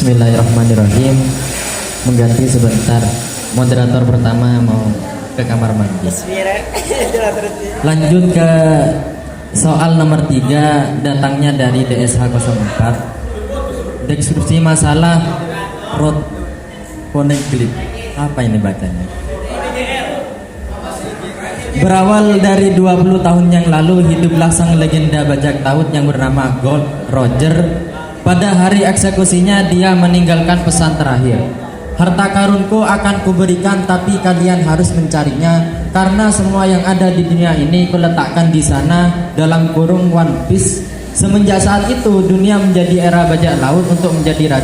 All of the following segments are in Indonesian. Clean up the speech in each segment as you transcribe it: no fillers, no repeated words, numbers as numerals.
Bismillahirrahmanirrahim. Mengganti sebentar. Moderator pertama mau ke kamar mandi. Lanjut ke soal nomor 3, datangnya dari DSH 04. Deskripsi masalah road poneglyph. Apa ini bacanya? Berawal dari 20 tahun yang lalu, hiduplah sang legenda bajak laut yang bernama Gold Roger. Pada hari eksekusinya, dia meninggalkan pesan terakhir. Harta karunku akan kuberikan, tapi kalian harus mencarinya, karena semua yang ada di dunia ini kuletakkan di sana dalam kurung One Piece. Semenjak saat itu, dunia menjadi era bajak laut. Untuk menjadi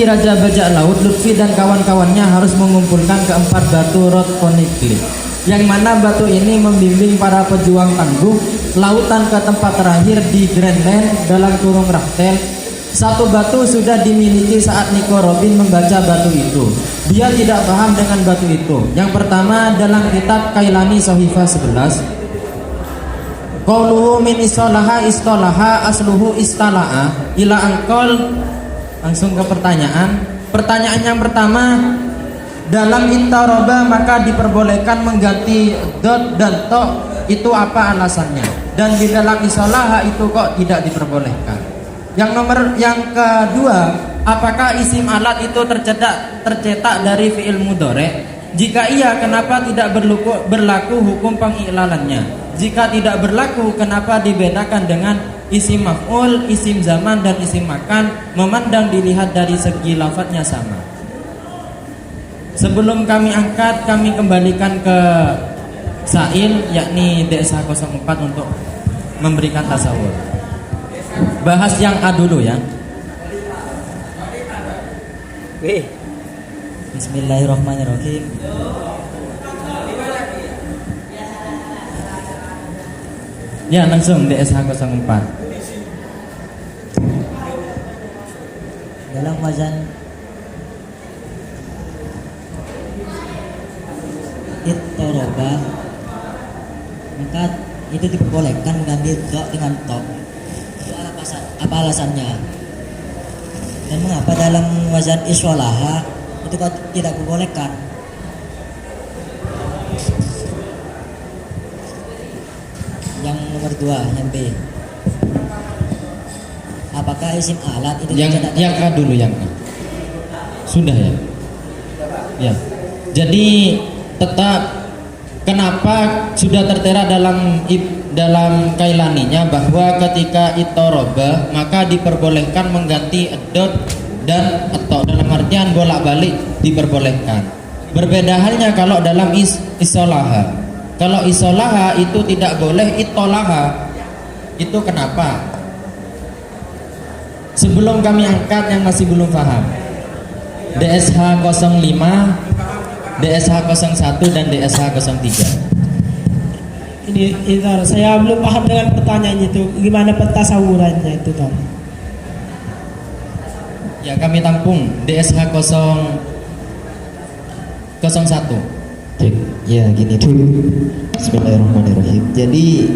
raja bajak laut, Luffy dan kawan-kawannya harus mengumpulkan keempat batu road poneglyph, yang mana batu ini membimbing para pejuang tangguh lautan ke tempat terakhir di Grand Line dalam kurung Raftel. Satu batu sudah dimiliki saat Nico Robin membaca batu itu. Dia tidak paham dengan batu itu. Yang pertama, dalam kitab Kailani Sohifa 11, qauluhu min istolaha asluhu istala'a ila angkol. Langsung ke pertanyaan. Pertanyaan yang pertama, dalam intaroba maka diperbolehkan mengganti dot dan to, itu apa alasannya? Dan di dalam isolaha itu kok tidak diperbolehkan? Yang kedua, apakah isim alat itu tercetak dari fi'il mudhari'? Jika iya, kenapa tidak berlaku hukum pengiklalannya? Jika tidak berlaku, kenapa dibedakan dengan isim maf'ul, isim zaman, dan isim makan? Memandang dilihat dari segi lafadznya sama. Sebelum kami angkat, kami kembalikan ke Sail, yakni DSH 04 untuk memberikan tasawur. Bahas yang A dulu ya. Bismillahirrahmanirrahim. Ya, langsung DSH 04. Dalam wazan ittoroba, maka itu diperbolehkan mengambil dok dengan tok. Apa alasannya? Dan mengapa dalam wazan iswalaha itu kok tidak diperbolehkan? Yang nomor 2, yang B. Apakah isim alat itu yang A dulu, yang A. Sudah ya? Ya. Jadi tetap kenapa sudah tertera dalam kailaninya bahwa ketika itoroba maka diperbolehkan mengganti dot dan atau dalam artian bolak-balik diperbolehkan. Berbeda halnya kalau dalam isolaha. Kalau isolaha itu tidak boleh itolaha. Itu kenapa? Sebelum kami angkat yang masih belum paham, DSH 05, DSH 01 dan DSH 03. Ini saya belum paham dengan pertanyaan itu. Gimana pentasawurannya itu, Tom? Ya, kami tampung DSH 01. Ya, gini tuh. Bismillahirrahmanirrahim. Jadi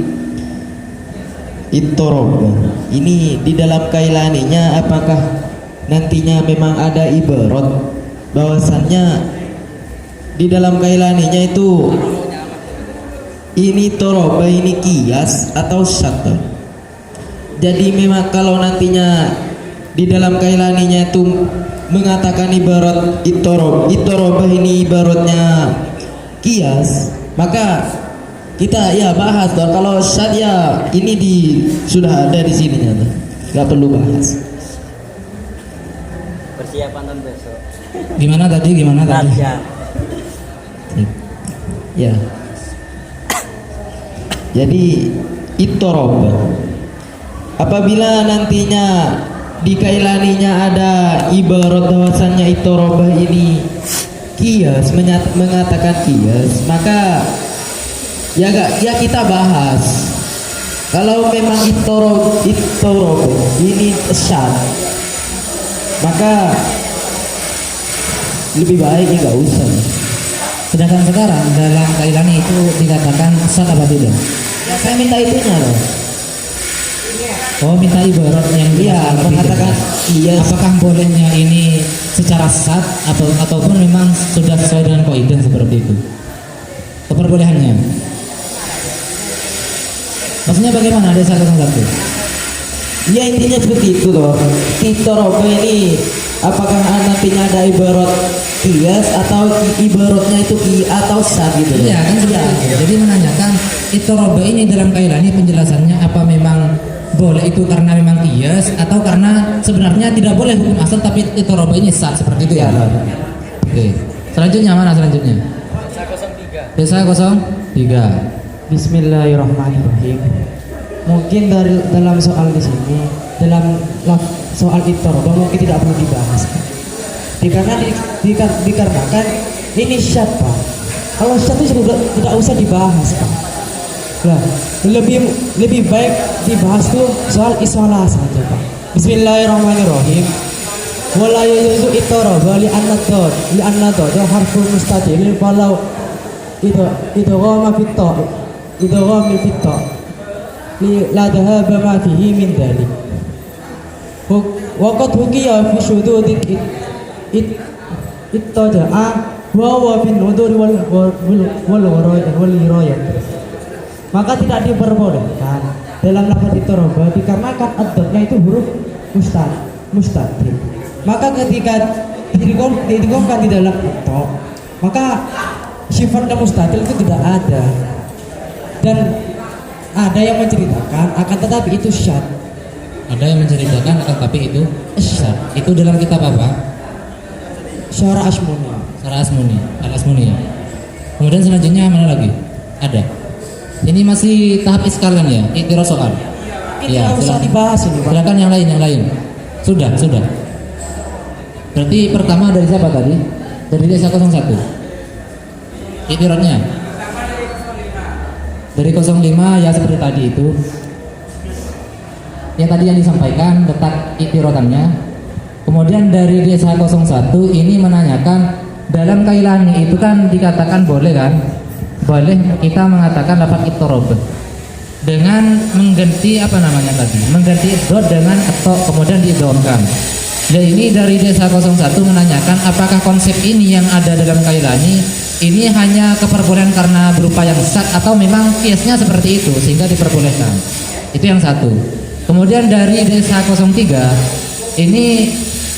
itoroba ini di dalam kailaninya, apakah nantinya memang ada ibarat bahwasannya di dalam kailaninya itu ini toroba ini kias atau syata? Jadi memang kalau nantinya di dalam kailaninya itu mengatakan ibarat itoroba ini ibaratnya kias, maka kita ya bahas dong. Kalau syat ya ini sudah ada di sini, nggak perlu bahas. Persiapan dan besok. Gimana tadi? Ya. Jadi itoroba, apabila nantinya di kailaninya ada ibarat bahwasannya itoroba ini kias, mengatakan kias, maka ya kita bahas. Kalau memang itoroba ini syad, maka lebih baik nggak usah. Sedangkan sekarang dalam kailani itu dikatakan syad apa tidak? Ya, saya minta itunya loh. Oh, minta ibarat yang Iya, mengatakan Iya. Apakah bolehnya ini secara sat ataupun memang sudah sesuai dengan kaidah seperti itu? Keperbolehannya. Maksudnya bagaimana ada 101? Ya intinya seperti itu loh. Itoroba ini apakah nantinya ada ibarat kias atau ibaratnya itu atau sat gitu loh. Iya kan seperti itu. Jadi menanyakan itoroba ini dalam kailani penjelasannya apa memang boleh itu karena memang kias atau karena sebenarnya tidak boleh hukum asal tapi itoroba ini sat seperti itu ya. Oke. Selanjutnya mana selanjutnya? Desa 03. Bismillahirrahmanirrahim. Mungkin dalam soal di sini, dalam soal itoroba mungkin tidak perlu dibahas. Dikarenakan ini syad, Pak. Kalau syad itu sudah tidak usah dibahas, Pak. Nah, lebih baik dibahas tuh soal isolah saja, Pak. Bismillahirrahmanirrahim. Wala yajuzu itoroba li anna dod harful mustatir walau itu goma fito li la dhahaba ma fihi min dhalik wa qad hukiya fi syudud ittaja'a wa huwa fi nudur wal wirayat. Maka tidak diperbolehkan dalam lafaz itoroba dikarenakan ad-dodnya itu huruf mustatir. Maka ketika didigomkan di dalam itu, maka sifat mustatil itu tidak ada, dan ada yang menceritakan akan tetapi itu syad. Ada yang menceritakan akan tapi itu sat. Itu dalam kitab apa? Syarah Asmuni. Syarah Asmuni, Al-Asmuni. Kemudian selanjutnya mana lagi? Ada. Ini masih tahap iskalan ya, iktiraf soal. Ini tidak usah dibahas ini, Pak. Silakan yang lain. Sudah. Berarti pertama dari siapa tadi? Dari desa 01. Iktirafnya dari 05 ya seperti tadi itu. Yang tadi yang disampaikan letak iktirotannya. Kemudian dari desa 01 ini menanyakan dalam kailani itu kan dikatakan boleh kan? Boleh kita mengatakan dapat iktorob dengan mengganti apa namanya tadi? Mengganti dot dengan atau kemudian diidhamkan. Ya ini dari desa 01 menanyakan apakah konsep ini yang ada dalam kailani ini hanya keperbolehan karena berupa yang sat atau memang kiasnya seperti itu sehingga diperbolehkan. Itu yang satu. Kemudian dari desa 03 ini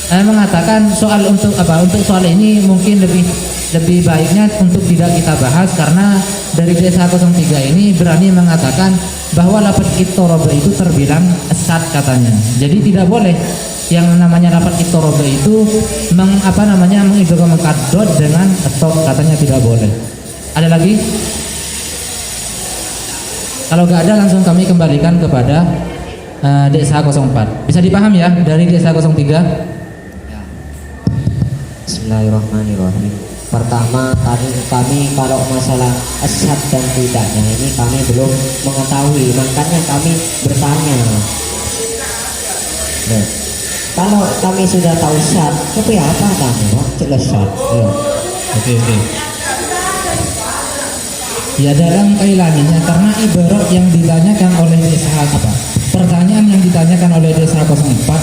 mengatakan soal untuk apa? Untuk soal ini mungkin lebih baiknya untuk tidak kita bahas karena dari desa 03 ini berani mengatakan bahwa lafaz ittoroba itu terbilang sat katanya. Jadi tidak boleh yang namanya lafaz ittoroba itu mengidghamkan dot dengan atau katanya tidak boleh. Ada lagi? Kalau nggak ada langsung kami kembalikan kepada desa 04. Bisa dipaham ya dari desa 03? Bismillahirrahmanirrahim. Pertama kami kalau masalah asad dan tidaknya ini kami belum mengetahui, makanya kami bertanya. Nah, kalau kami sudah tahu syad, tapi apa kami? Jelas syad. Ya. Oke. Ya dalam kailaninya karena ibarat yang ditanyakan oleh desa apa? Pertanyaan yang ditanyakan oleh desa 04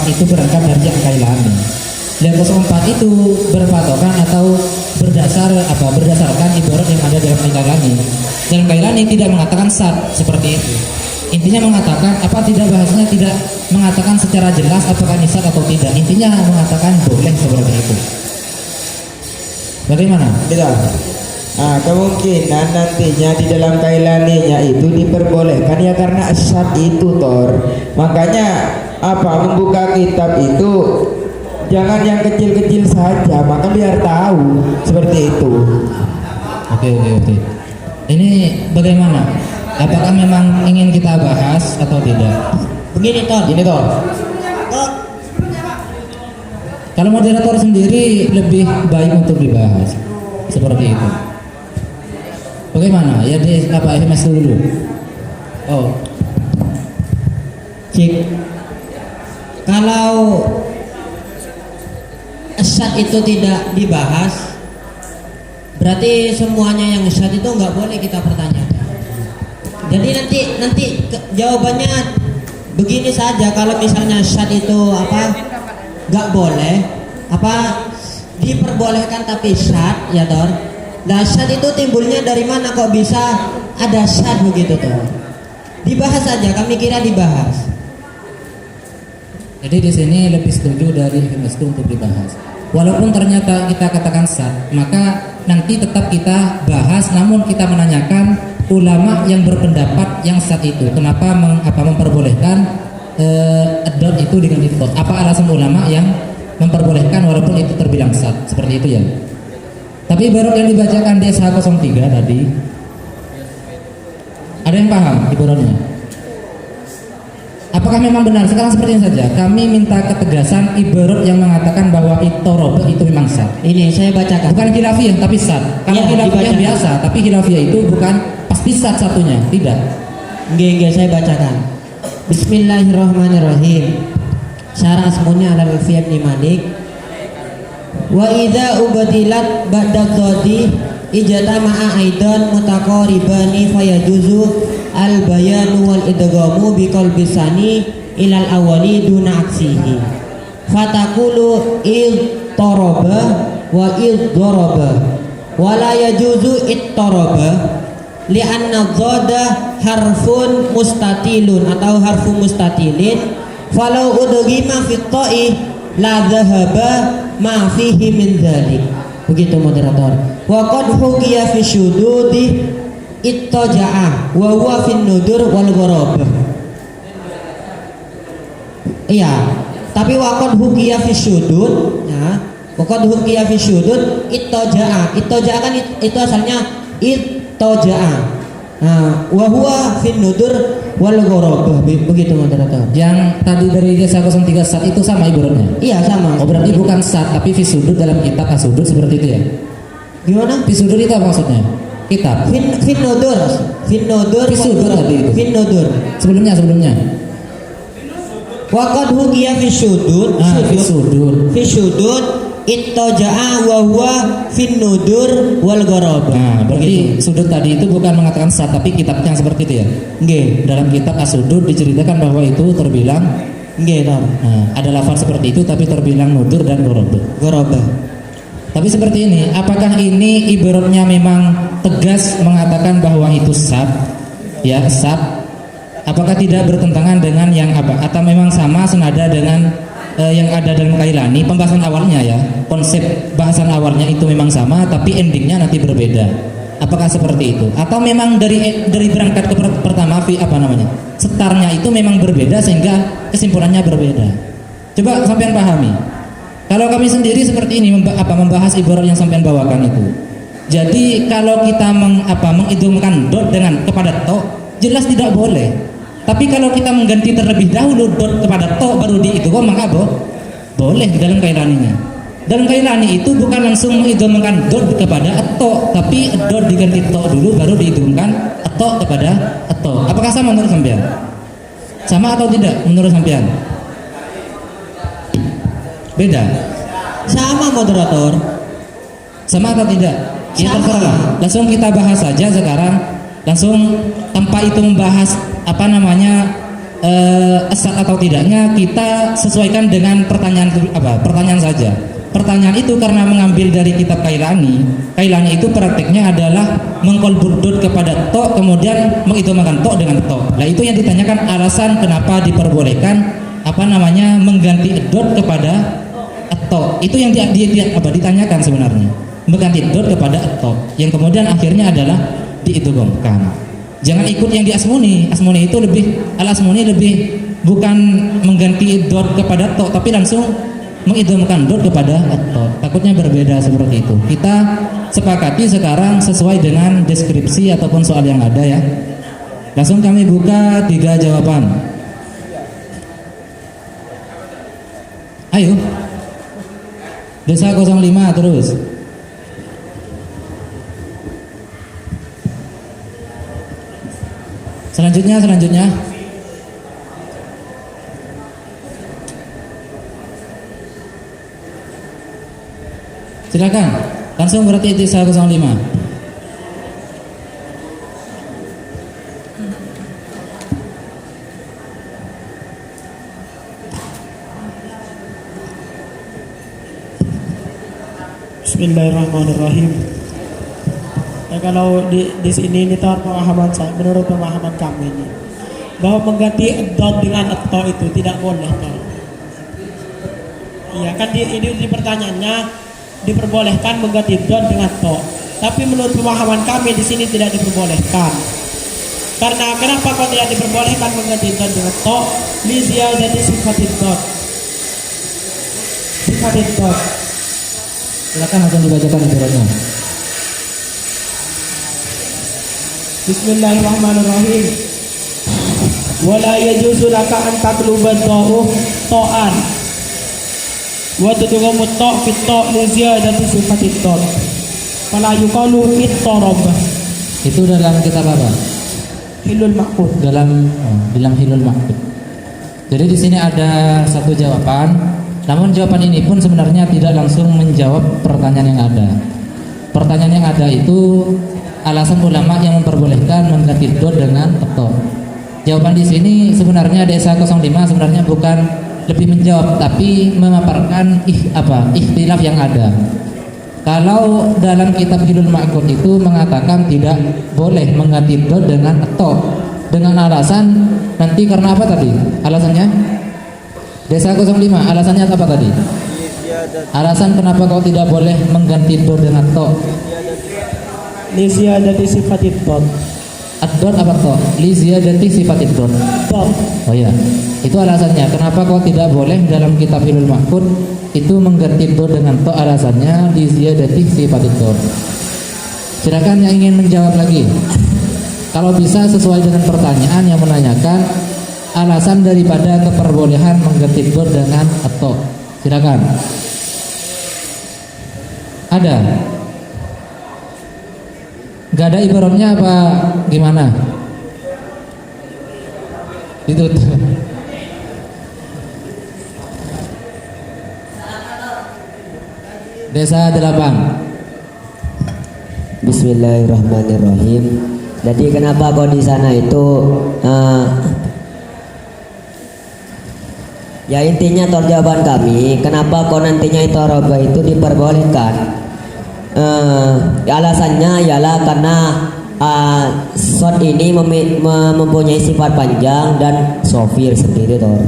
itu berangkat dari yang kailani. Dan 04 itu berpatokan atau berdasarkan ibarat yang ada dalam kailani. Dan kailani tidak mengatakan sat seperti itu. Intinya mengatakan apa tidak bahasnya tidak mengatakan secara jelas apakah ini sat atau tidak. Intinya mengatakan boleh seperti itu. Bagaimana? Tidak. Nah, kemungkinan nantinya di dalam kailaninya itu diperbolehkan ya karena syad itu Tor. Makanya membuka kitab itu jangan yang kecil-kecil saja, maka biar tahu seperti itu. Oke. Ini bagaimana? Apakah memang ingin kita bahas atau tidak? Begini Tor. Kalau moderator sendiri lebih baik untuk dibahas seperti itu. Bagaimana? Ya di SMS dulu. Oh. Cik. Kalau syad itu tidak dibahas, berarti semuanya yang syad itu nggak boleh kita pertanyakan. Jadi nanti jawabannya begini saja. Kalau misalnya syad itu nggak boleh apa diperbolehkan tapi syad ya Tor. Nah syad itu timbulnya dari mana kok bisa ada syad begitu tuh? Dibahas saja, kami kira dibahas. Jadi di sini lebih setuju dari Himasku untuk dibahas. Walaupun ternyata kita katakan sah, maka nanti tetap kita bahas. Namun kita menanyakan ulama yang berpendapat yang sah itu, kenapa memperbolehkan adot itu dengan itu? Apa alasan ulama yang memperbolehkan walaupun itu terbilang sah? Seperti itu ya. Tapi baru yang dibacakan di SH03 tadi, ada yang paham ibaratnya? Apakah memang benar? Sekarang seperti ini saja. Kami minta ketegasan ibarat yang mengatakan bahwa itorob itu memang sah. Ini saya bacakan. Bukan khilafiyah tapi sah. Kalau Iya, khilafiyah dibacakan. biasa, tapi khilafiyah itu bukan pasti sah satunya, tidak. Nggih, saya bacakan. Bismillahirrahmanirrahim. Syarah asmunya ala Alfiyah bin Malik. Wa idza ubtilat ba'da dhadi ijtama'a aidan mutaqaribani fayajuzu al bayanu wal idghamu bi qalbi sani ilal awwali duna aksihi. Fatakulu id taraba wa id daraba wa la yajuzu it taraba li'anna dhada harfun mustatilun atau harfu mustatilin falau udghima fi ta'i la dhahaba ma fihi min dzalik. Begitu moderator. Wa qad hukiya fi syududi ittaja'a wa huwa fi nudur wal gharab. Iya, tapi wa qad hukiya fi syudud ya. Wa qad hukiya fi syudud ittaja'a. Ittaja'a kan itu asalnya ittaja'a. Nah, wa huwa fi nudur wal gharab. Begitu moderator. Yang tadi dari desa 03 sat itu sama ibaratnya. Iya sama. Oh berarti bukan sat tapi fisudud dalam kitab asudud seperti itu ya. Gimana? Fisudud itu apa maksudnya? Kitab. Fin nudur Fisudud tadi itu. fin nudur. Sebelumnya. Wa qad hukiya fi syudud. Fisudud. Fi syudud ittaja'a wa huwa fin nudur wal gharab. Nah, berarti sudut tadi itu bukan mengatakan sat tapi kitabnya seperti itu ya. Nggih. Dalam kitab asudud diceritakan bahwa itu terbilang Nggih, Tor. ada lafaz seperti itu tapi terbilang nudur dan gorob. Gharab. Tapi seperti ini, apakah ini ibaratnya memang tegas mengatakan bahwa itu sab? Ya, sab. Apakah tidak bertentangan dengan yang apa? Atau memang sama senada dengan yang ada dalam Kailani? Pembahasan awalnya ya, konsep bahasan awalnya itu memang sama, tapi endingnya nanti berbeda. Apakah seperti itu? Atau memang dari berangkat ke pertama, setarnya itu memang berbeda sehingga kesimpulannya berbeda? Coba sampean pahami. Kalau kami sendiri seperti ini membahas ibarat yang sampean bawakan itu. Jadi kalau kita mengidungkan dot dengan kepada to, jelas tidak boleh. Tapi kalau kita mengganti terlebih dahulu dot kepada to baru diidgham maka boleh di dalam Kailaninya. Dalam Kailani itu bukan langsung mengidungkan dot kepada to, tapi dot diganti to dulu baru diidungkan to kepada to. Apakah sama menurut sampean? Sama atau tidak menurut sampean? Beda. Sama moderator. Sama atau tidak? Ya Sama. terserah. Langsung kita bahas saja sekarang. Langsung tanpa itu membahas sah atau tidaknya, kita sesuaikan dengan pertanyaan saja. Pertanyaan itu karena mengambil dari kitab Kailani. Kailani itu prakteknya adalah mengkolburdut kepada to kemudian mengidhamakan to dengan to. Nah itu yang ditanyakan alasan kenapa diperbolehkan mengganti dot kepada to. Itu yang ditanyakan sebenarnya. Mengganti dot kepada to. Yang kemudian akhirnya adalah diidghamkan. Jangan ikut yang di Asmuni. Asmuni itu Al-Asmuni lebih bukan mengganti dot kepada to tapi langsung mengidghamkan dot kepada to. Takutnya berbeda seperti itu. Kita sepakati sekarang sesuai dengan deskripsi ataupun soal yang ada ya. Langsung kami buka 3 jawaban. Ayo. Desa 05 terus. Selanjutnya. Silakan. Langsung berarti desa 05. Bismillahirrahmanirrahim. Ya, kalau di sini ini tahu pemahaman saya, menurut pemahaman kami ini, bahwa mengganti dot dengan atau itu tidak boleh kan? Iya kan ini di pertanyaannya diperbolehkan mengganti dot dengan to. Tapi menurut pemahaman kami di sini tidak diperbolehkan. Karena kenapa kok tidak diperbolehkan mengganti dot dengan to? Lizia jadi sifat dot. Sifat dot. Silakan langsung dibacakan ibaratnya. Bismillahirrahmanirrahim. Wala yajuzu laka an tatluba ta'an wa tudghamu ta' fi ta' li ziyadati sifatit ta'. Fala yuqalu ittarab. Itu dalam kitab apa? Hilul ma'qud. Dalam Hilul Ma'qud. Jadi di sini ada satu jawaban, namun jawaban ini pun sebenarnya tidak langsung menjawab pertanyaan yang ada. Pertanyaan yang ada itu alasan ulama yang memperbolehkan mengganti dot dengan atau. Jawaban di sini sebenarnya Desa 05 sebenarnya bukan lebih menjawab, tapi memaparkan ikhtilaf yang ada. Kalau dalam kitab Hilul Ma'qud itu mengatakan tidak boleh mengganti dot dengan atau, dengan alasan nanti karena apa tadi? Alasannya? Desa 05 alasannya apa tadi? Alasan kenapa kau tidak boleh mengganti dot dengan to? Li ziyadati sifatit ta'. Ad-dot apa to? Li ziyadati sifatit dot. Oh ya, itu alasannya. Kenapa kau tidak boleh dalam kitab Hilul Ma'qud itu mengganti dot dengan to? Alasannya li ziyadati sifatit dot. Silakan yang ingin menjawab lagi. Kalau bisa sesuai dengan pertanyaan yang menanyakan alasan daripada keperbolehan mengganti dot dengan atau. Silakan. Ada? Gak ada ibaratnya apa gimana? Itu. Desa 8. Bismillahirrahmanirrahim. Jadi kenapa kok di sana itu ya intinya jawaban kami kenapa kok nantinya itu roba itu diperbolehkan. Alasannya ialah karena shot ini mempunyai sifat panjang dan sofir sendiri toh.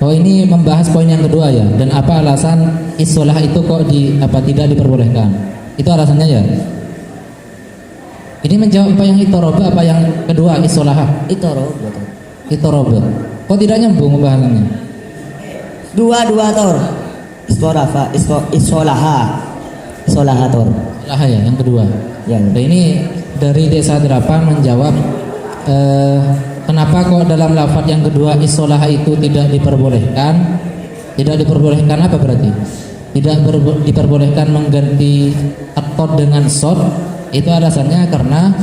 Oh, ini membahas poin yang kedua ya. Dan apa alasan isolah itu kok tidak diperbolehkan? Itu alasannya ya. Ini menjawab apa yang itoroba, apa yang kedua isolah? Itoroba. Kok tidak nyambung pembahasannya? Dua tor. Isolaha tor. Isolah ya, yang kedua. Ya. Nah, ini dari Desa 8 menjawab kenapa kok dalam lafaz yang kedua isolah itu tidak diperbolehkan? Tidak diperbolehkan apa berarti? Tidak diperbolehkan mengganti atau dengan shot. Itu alasannya karena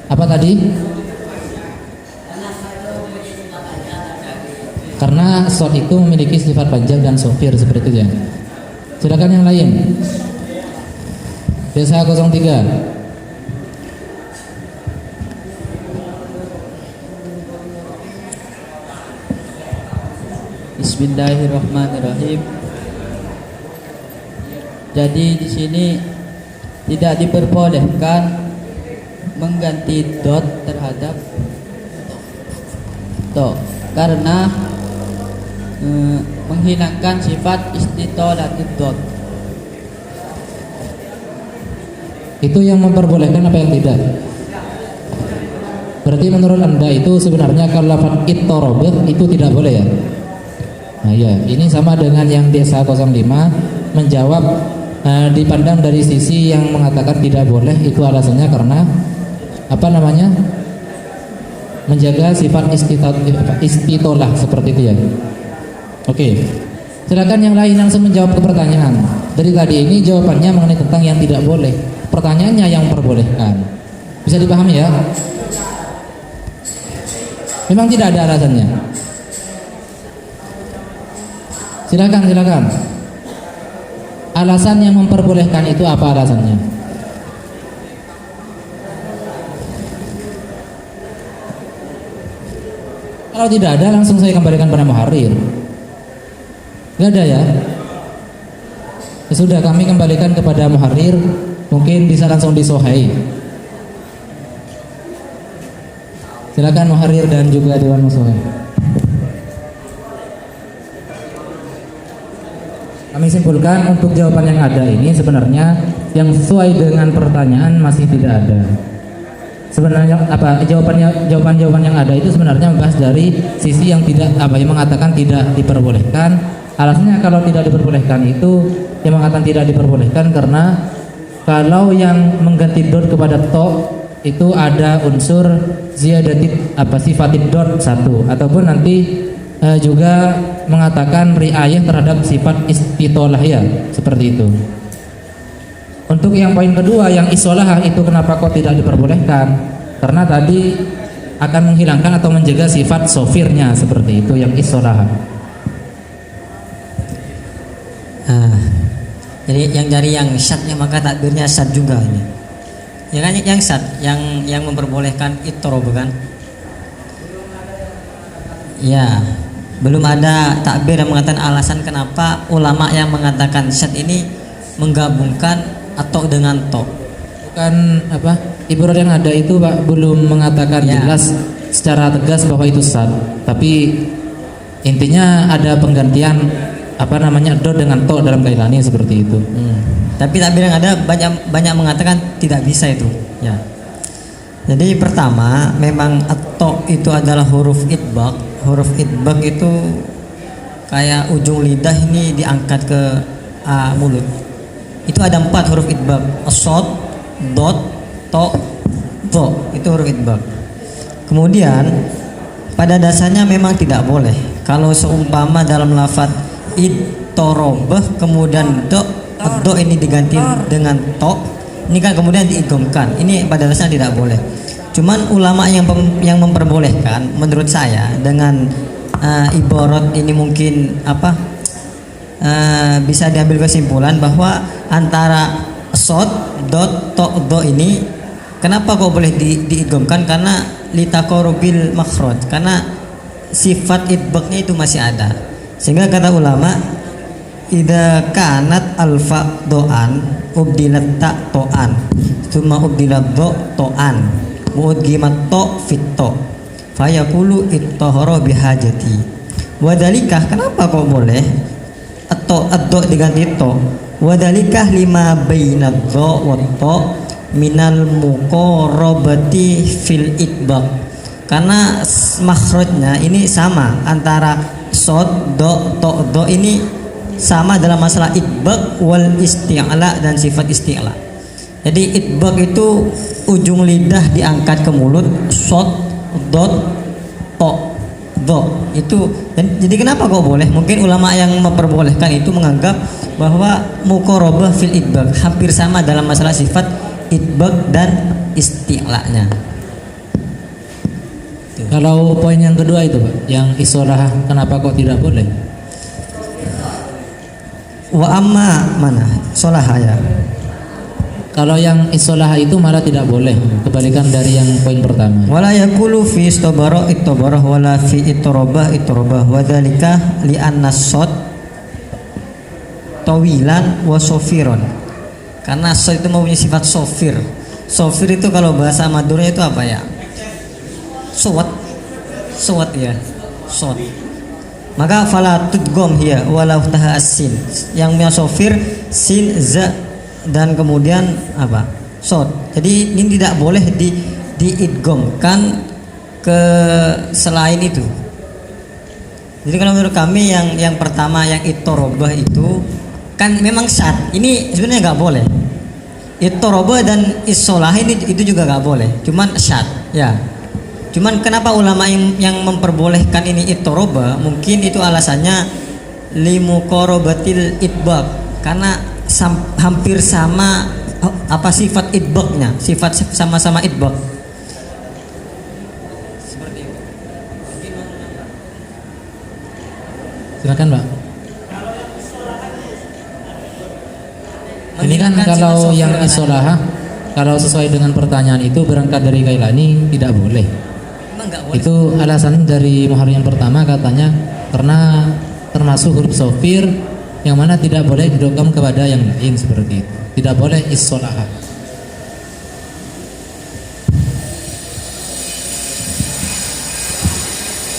apa tadi? Karena shot itu memiliki sifat panjang dan sofir seperti itu ya. Silakan yang lain. Desa 03. Bismillahirrahmanirrahim. Jadi di sini tidak diperbolehkan mengganti dot terhadap to karena menghilangkan sifat istitolatid dot. Itu yang memperbolehkan apa yang tidak? Berarti menurut Anda itu sebenarnya kalau lafaz ittorobah itu tidak boleh ya? Nah ya, ini sama dengan yang Desa 05 menjawab dipandang dari sisi yang mengatakan tidak boleh, itu alasannya karena apa namanya? Menjaga sifat istitolah seperti itu ya. Oke. Silakan yang lain langsung menjawab ke pertanyaan. Dari tadi ini jawabannya mengenai tentang yang tidak boleh. Pertanyaannya yang memperbolehkan. Bisa dipahami ya? Memang tidak ada alasannya. Silakan. Alasan yang memperbolehkan itu apa alasannya? Kalau tidak ada langsung saya kembalikan pada Muharrir. Nggak ada ya? Ya sudah, kami kembalikan kepada muharrir, mungkin bisa langsung disohai. Silakan muharrir dan juga dewan musohai. Kami simpulkan untuk jawaban yang ada ini sebenarnya yang sesuai dengan pertanyaan masih tidak ada. Sebenarnya apa jawaban yang ada itu sebenarnya membahas dari sisi yang tidak yang mengatakan tidak diperbolehkan. Alasannya kalau tidak diperbolehkan itu yang mengatakan tidak diperbolehkan karena kalau yang mengganti dot kepada to itu ada unsur ziyadatit sifatid dot satu, ataupun nanti juga mengatakan riayah terhadap sifat istitolahiyah seperti itu. Untuk yang poin kedua yang isolah itu kenapa kok tidak diperbolehkan? Karena tadi akan menghilangkan atau menjaga sifat sofirnya seperti itu yang isolah. Jadi yang dari yang syadnya maka takbirnya syad juga ini. Ya kan yang syad yang memperbolehkan ittorob kan? Ya, belum ada takbir yang mengatakan alasan kenapa ulama yang mengatakan syad ini menggabungkan atau dengan to. Bukan ibarat yang ada itu Pak belum mengatakan jelas secara tegas bahwa itu syad. Tapi intinya ada penggantian dot dengan to dalam kailani seperti itu. Tapi takbir yang ada banyak mengatakan tidak bisa itu. Ya. Jadi pertama memang to itu adalah huruf idbaq. Huruf idbaq itu kayak ujung lidah ini diangkat ke mulut. Itu ada 4 huruf idbaq. As-shad, dot, to, do. Itu huruf idbaq. Kemudian pada dasarnya memang tidak boleh kalau seumpama dalam lafaz ittorobah kemudian do ini diganti dengan to, ini kan kemudian diidghamkan. Ini pada dasarnya tidak boleh. Cuman ulama yang memperbolehkan menurut saya dengan ibarat ini mungkin bisa diambil kesimpulan bahwa antara sod, dot, to, do ini kenapa kok boleh diidghamkan? Karena litaqarubil makhraj, karena sifat idbaqnya itu masih ada. Sehingga kata ulama idza kanat alfa doan ubdilat ta toan summa ubdilat do toan muudgimat to fit to fayaqulu ittahara bihajati wadalikah. Kenapa kok boleh atau addo diganti to? Wadalikah lima bainad do wa to minal muqarabati fil idbaq, karena makhrajnya ini sama antara sod, do ini sama dalam masalah idbaq wal isti'la dan sifat isti'la. Jadi idbaq itu ujung lidah diangkat ke mulut, sod, dot, to, do itu. Jadi kenapa kok boleh? Mungkin ulama yang memperbolehkan itu menganggap bahwa muqarabah fil idbaq hampir sama dalam masalah sifat idbaq dan isti'lanya. Kalau poin yang kedua itu Pak, yang isolah kenapa kok tidak boleh? Wa amma mana? Solah ya. Kalau yang isolah itu malah tidak boleh, kebalikan dari yang poin pertama. Wala yaqulu fi istabara ittabarah wala fi ittarabah ittarabah wa dzalika li anna sod tawilan wa sofiron. Karena sod itu mempunyai sifat sofir. Sofir itu kalau bahasa Madura itu apa ya? Sowat ya, sod. Maka fala tudgom hiya walau taha as-sin. Yang punya sofir sin za dan kemudian sod. Jadi ini tidak boleh diidghamkan ke selain itu. Jadi kalau menurut kami yang pertama yang ittorobah itu kan memang syad. Ini sebenarnya nggak boleh. Ittorobah dan isolah itu juga nggak boleh. Cuman syad ya. Cuman kenapa ulama yang memperbolehkan ini ittoroba? Mungkin itu alasannya limuqarabatil idbaq, karena hampir sama sifat idbaqnya, sifat sama-sama idbaq. Seperti itu. Silakan Pak. Ini kan kalau yang isolah, kalau sesuai dengan pertanyaan itu berangkat dari kailani tidak boleh. Itu alasan dari muharrir yang pertama katanya karena termasuk huruf sofir yang mana tidak boleh didokam kepada yang lain seperti itu. Tidak boleh is-solaha.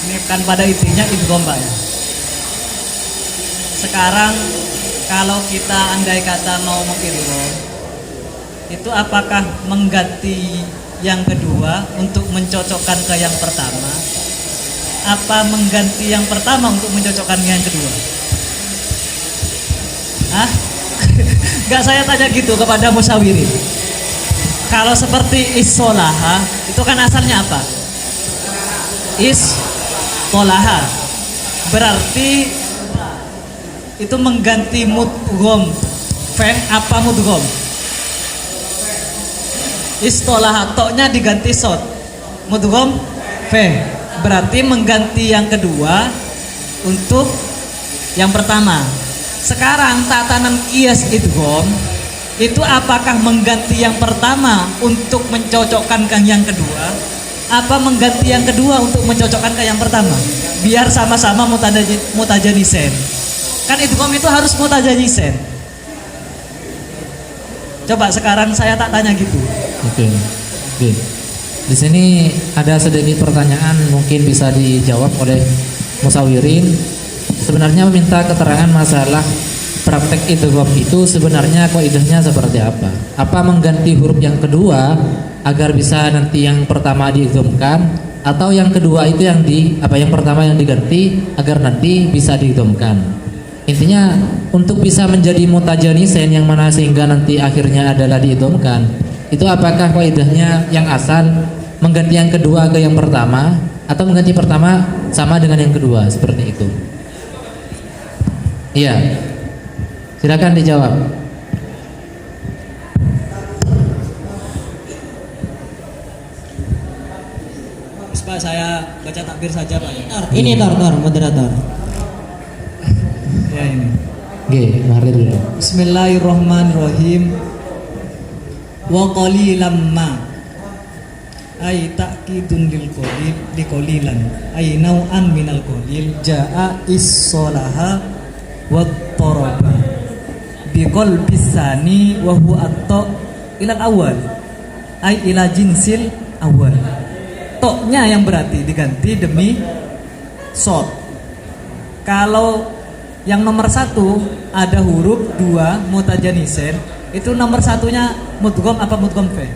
Ini kan pada intinya idgham Pak ya. Sekarang kalau kita andai kata mau mengidgham, itu apakah mengganti yang kedua untuk mencocokkan ke yang pertama? Apa mengganti yang pertama untuk mencocokkan yang kedua? Hah? Gak saya tanya gitu kepada musawirin. Kalau seperti is-solaha, itu kan asalnya apa? Is-tolaha. Berarti itu mengganti mudgham. Apa mudgham? Is-tolaha, toknya diganti sod. Mudgham berarti mengganti yang kedua untuk yang pertama. Sekarang tatanan qiyas idgham itu apakah mengganti yang pertama untuk mencocokkan ke yang kedua, apa mengganti yang kedua untuk mencocokkan ke yang pertama biar sama-sama mutajanisen? Kan idgham itu harus mutajanisen. Coba sekarang saya tak tanya gitu. Oke. Di sini ada sedikit pertanyaan mungkin bisa dijawab oleh musawirin. Sebenarnya meminta keterangan masalah praktek idgham itu sebenarnya kaidahnya seperti apa? Apa mengganti huruf yang kedua agar bisa nanti yang pertama diidghamkan, atau yang kedua itu yang yang pertama yang diganti agar nanti bisa diidghamkan? Intinya untuk bisa menjadi mutajanisen yang mana sehingga nanti akhirnya adalah diidghamkan, itu apakah kaidahnya yang asal mengganti yang kedua ke yang pertama, atau mengganti pertama sama dengan yang kedua, seperti itu? Iya, silakan dijawab. Pak, saya baca takbir saja Pak ya. Ini Tor, moderator. Ya ini. Oke, mari dulu. Bismillahirrahmanirrahim. Wa qalilam ma ay ta'kidun lil qalil li qalilan ay nau'an minal qalil jaa is-salaha wa taraba bi qalbi sani wa huwa at-ta ilal awal ay ila jinsil awal. Toknya yang berarti diganti demi sod. Kalau yang nomor satu ada huruf dua mutajanisen, itu nomor satunya mudgham apa mudgham fe?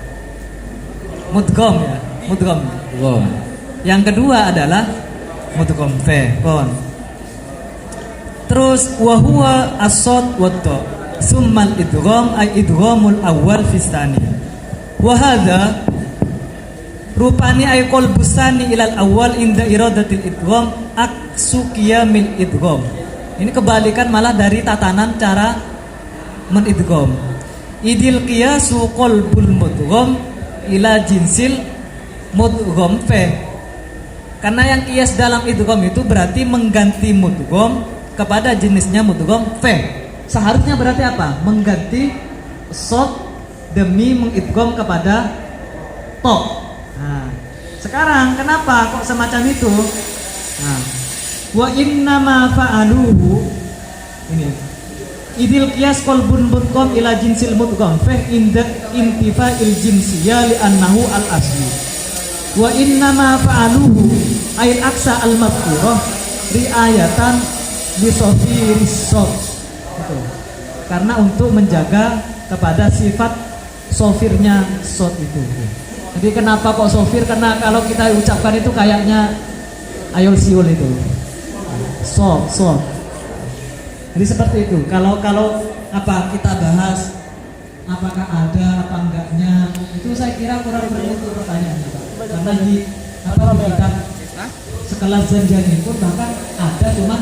Mudgham ya, mudgham. Yang kedua adalah mudgham fe. Terus wahwa as-sod wa ta. Summal idgham ay idghamul awal fi tsani. Wa hadza rupani ay qalbusani ilal awal inda iradatil idgham aksu qiyamil idgham. Ini kebalikan malah dari tatanan cara menidgham. Idil qiyasu qalbul mudgham ila jinsil mudgham fe. Karena yang qiyas dalam idgham itu berarti mengganti mudgham kepada jenisnya mudgham fe. Seharusnya berarti apa? Mengganti sod demi mengidgham kepada to. Nah, sekarang kenapa kok semacam itu? Nah, wa inna ma fa'aluhu ini idil qiyas qalbun mudgham ila jinsil mudgham fa inda intifa'il jinsiyya li annahu al asli wa inna ma fa'aluhu ay aksa al madhkurah riayatan li sofiris sof gitu. Karena untuk menjaga kepada sifat sofirnya sod itu. Jadi kenapa kok sofir? Karena kalau kita ucapkan itu kayaknya ayol siul itu. Sob. Jadi seperti itu. Kalau apa kita bahas apakah ada apa enggaknya, itu saya kira kurang bermutu pertanyaannya Pak. Karena di kitab sekelas Zanjani itu bahkan ada cuma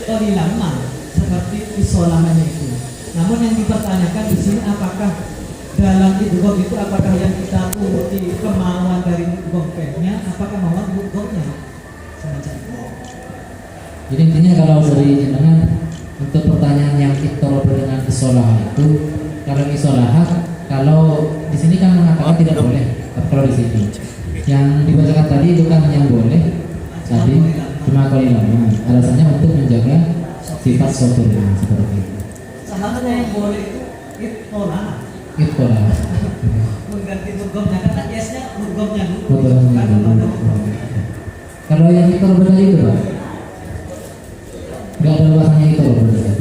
lama seperti isolahannya itu. Namun yang dipertanyakan di sini apakah dalam idgham itu apakah yang kita uruti kemauan dari mudgham-nya, apakah kemauan mudghamnya semacam itu. Jadi intinya kalau dari jenengan untuk pertanyaan yang iktorob dengan isolah itu, kalau isolah, kalau di sini kan mengatakan tidak boleh, kalau di sini yang dibacakan tadi itu kan yang boleh tadi cuma kalau lama alasannya untuk menjaga sifat soturnya seperti itu. Seharusnya yang boleh itu Itulah. mengganti mudgomnya karena biasanya mudgomnya dulu. Mudgomnya Kan dulu. ada mudgom. Kalau yang itu benar itu Pak, nggak ada bahasanya itu benar.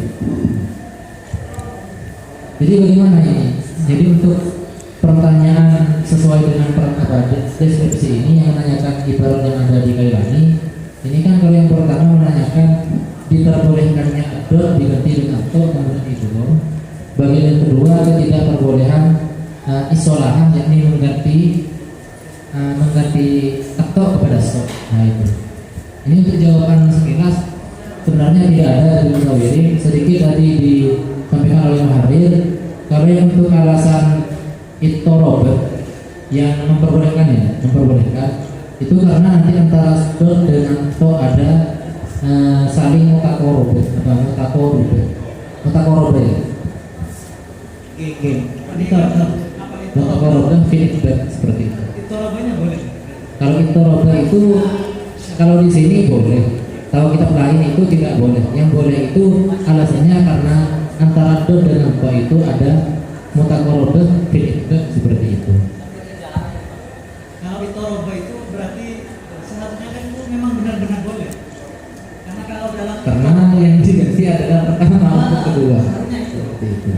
Jadi bagaimana ini? Jadi untuk pertanyaan sesuai dengan deskripsi ini yang menanyakan ibarat yang ada di Kailani, ini kan kalau yang pertama menanyakan diperbolehkannya dot diganti dengan to kemudian itu. Bagian yang kedua ketidakperbolehan isolahan yakni mengganti atau kepada stop. Nah itu. Ini untuk jawaban sekilas sebenarnya tidak ada di Musawirin. Sedikit tadi disampaikan oleh Muharrir. Kalau yang untuk alasan itorob yang memperbolehkan itu karena nanti antara stop dengan to ada saling mutakorob dan feedback seperti itu. Itu robanya boleh. Kalau itoroba itu kalau di sini boleh, kalau kitab lain itu tidak boleh. Yang boleh itu alasannya karena antara do dengan to itu ada mutakoroba feedback seperti itu. Kalau itu roba itu berarti seharusnya kan itu memang benar-benar boleh. Karena kalau dalam Karena yang diganti adalah pertama untuk kedua. Seperti itu.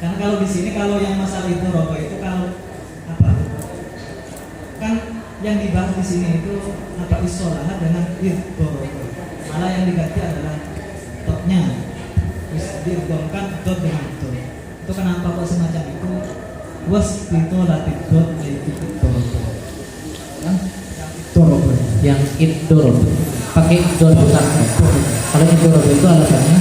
karena kalau di sini kalau yang masalah itu roba itu kalau apa? Kan yang dibahas di sini itu apa isolah dengan idgham. Malah yang diganti adalah topnya. Diidghamkan dot dengan dot. Itu kenapa kok semacam itu? Was itu latih dot yaitu idgham. Kan? Idgham. Yang idorob pakai idor bukan. Kalau idorob itu alasannya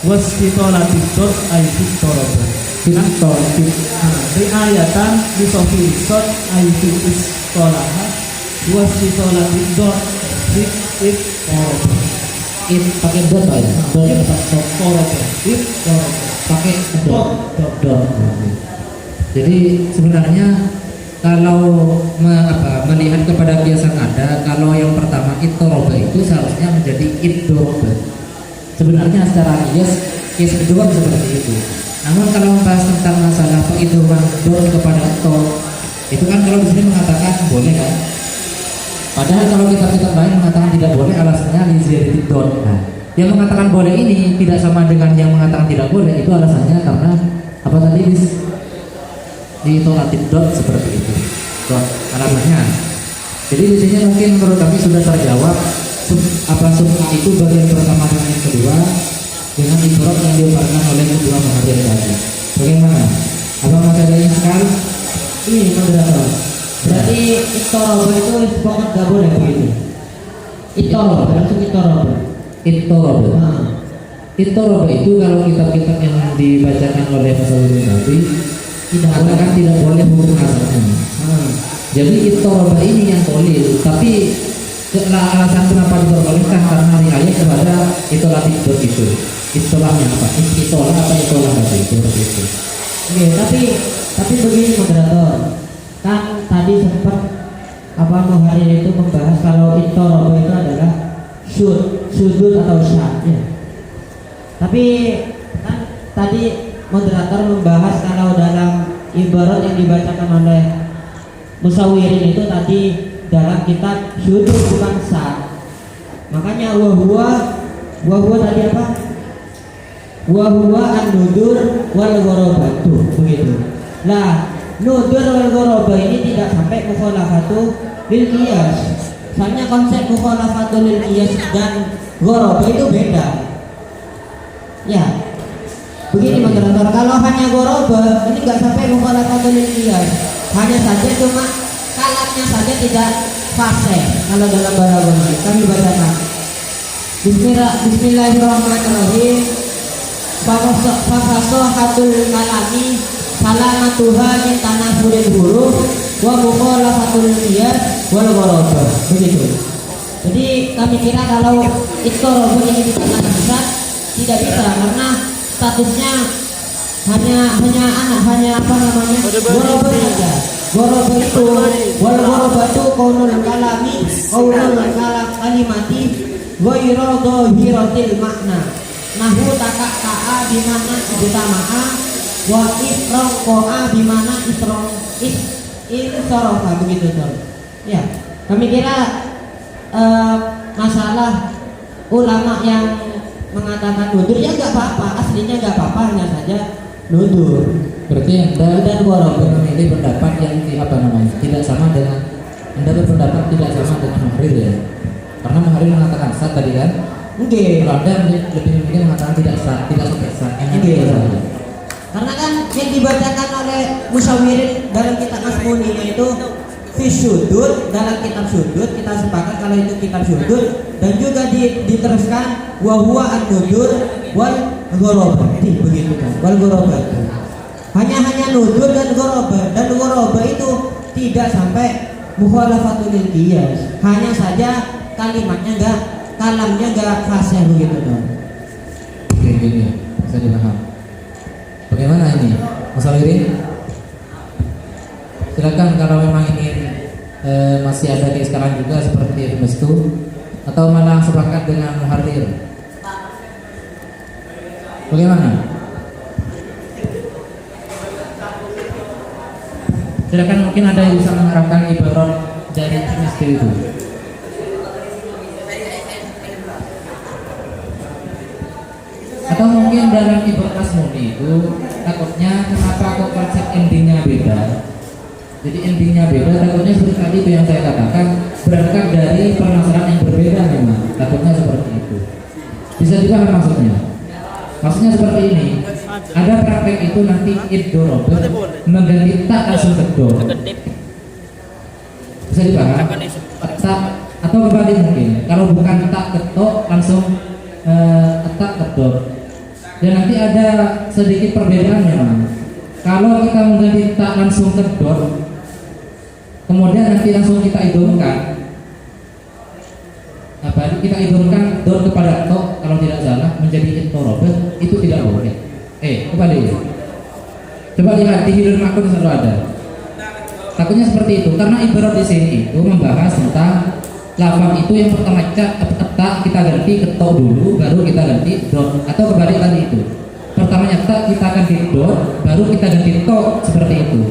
Was itu latih dot yaitu idgham. Fintor Riayatan di sofi sot aitu istolaha was ditolak dot it it pakai dot ya. Dot pakai dot. Jadi sebenarnya kalau melihat kepada kiasan ada, kalau yang pertama itoroba itu seharusnya menjadi idoroba. Sebenarnya secara kias kedua seperti itu. Namun kalau membahas tentang masalah penghitungan dot kepada to, itu kan kalau di sini mengatakan boleh kan? Padahal kalau kitab-kitab lain mengatakan tidak boleh, alasannya liziyadati dot. Nah, yang mengatakan boleh ini tidak sama dengan yang mengatakan tidak boleh, itu alasannya karena apa tadi di tolatif dot seperti itu. Dot alasannya. Jadi di sini mungkin menurut kami sudah terjawab summa itu bagian pertama dan yang kedua dengan ibarat yang diuparkan oleh kedua Muharrir tadi. Bagaimana? Apa masih ada yang sekali? Ini moderator. Berarti itoroba itu pokok gak boleh begitu. Itoroba langsung itoroba. Itoroba itu kalau kitab-kitab yang dibacakan oleh Musawirin tadi tidak katakan tidak boleh hukum asalnya. Jadi itoroba ini yang boleh, tapi alasan kenapa diperbolehkan karena riayat kepada itolatif dot itu. Istilahnya apa? Istolah apa istolah tadi itu? Oke, tapi begini moderator. Kan tadi sempat Muharrir itu membahas kalau itoroba itu adalah sudut atau syad ya. Tapi kan tadi moderator membahas kalau dalam ibarat yang dibacakan oleh Musawirin itu tadi dalam kitab sudut bukan syad. Makanya wahwa tadi apa? Wahwa an-nudur wal ghorobatu begitu. Nah, nudur wal ghoroba ini tidak sampai mukhalafatu lil qiyas. Soalnya konsep mukhalafatu lil qiyas dan ghoroba itu beda. Ya. Begini moderator, kalau hanya ghoroba ini enggak sampai mukhalafatu lil qiyas. Hanya saja cuma kalamnya saja tidak fasih. Kalau dalam bahasa kami bacakan Bismillahirrahmanirrahim. Fafasohatul kalami salamatuha min tanafuril huruf wa mukhalafatul qiyas wal ghoroba. Begitu. Jadi kami kira kalau itoroba ini dikatakan bisa, tidak bisa karena statusnya hanya apa namanya ghoroba saja. Ghoroba itu wal ghoroba itu kaunul kalami kaunul kalimati ghairu dhahiratil makna. Nahu ta'a di mana ijtama'a wa ifraqa'a di mana insarafa, begitu tuh. Ya, kami kira masalah ulama yang mengatakan nudur ya nggak apa-apa, aslinya nggak apa-apa, hanya saja nudur. Berarti Anda memilih pendapat yang tidak sama dengan Anda berpendapat tidak sama dengan Muharrir ya? Karena Muharrir mengatakan sah tadi kan? Oke. Kalau Anda lebih memilih mengatakan tidak sah, tidak sampai sah. Karena kan yang dibacakan oleh Musyawirin dalam kitab Asmuninya itu fi sudud, dalam kitab sudud kita sepakat kalau itu kitab sudud, dan juga diteruskan wa huwa an-nudur wal ghuraba. Begitu kan? Wal ghuraba. Hanya nudur dan ghuraba itu tidak sampai mukhalafatul qiyas. Hanya saja kalimatnya kalamnya enggak fasih, begitu kan? Oke, gini bisa dipaham. Bagaimana ini, Mas Alirin? Silakan kalau memang ingin masih ada di sekarang juga seperti Mestu, atau malah sepakat dengan Muharrir. Bagaimana? Silakan, mungkin ada yang bisa menerapkan ibarat dari Mestu itu. Atau mungkin dalam ibarat Asmuni itu takutnya kenapa kok konsep endingnya beda. Jadi endingnya beda, takutnya seperti tadi itu yang saya katakan, berangkat dari permasalahan yang berbeda memang. Takutnya seperti itu. Bisa dipaham maksudnya? Maksudnya seperti ini. Ada praktek itu nanti idorob mengganti tak langsung kedor. Bisa dipaham? Tak atau kembali mungkin. Kalau bukan tak ketok langsung tak kedor. Dan nanti ada sedikit perbedaan memang. Kalau kita mengganti tak langsung kedor, kemudian nanti langsung kita idungkan, kita idungkan dor kepada tok, kalau tidak salah menjadi itorobe, itu tidak boleh. Kembali. Coba lihat di Hilul Makun selalu ada. Takutnya seperti itu, karena ibarat di sini itu membahas tentang lafaz itu yang pertama tak kita ganti ketok dulu, baru kita ganti dor, atau kembali tadi itu. Pertamanya tak kita ganti dor, baru kita ganti tok, seperti itu.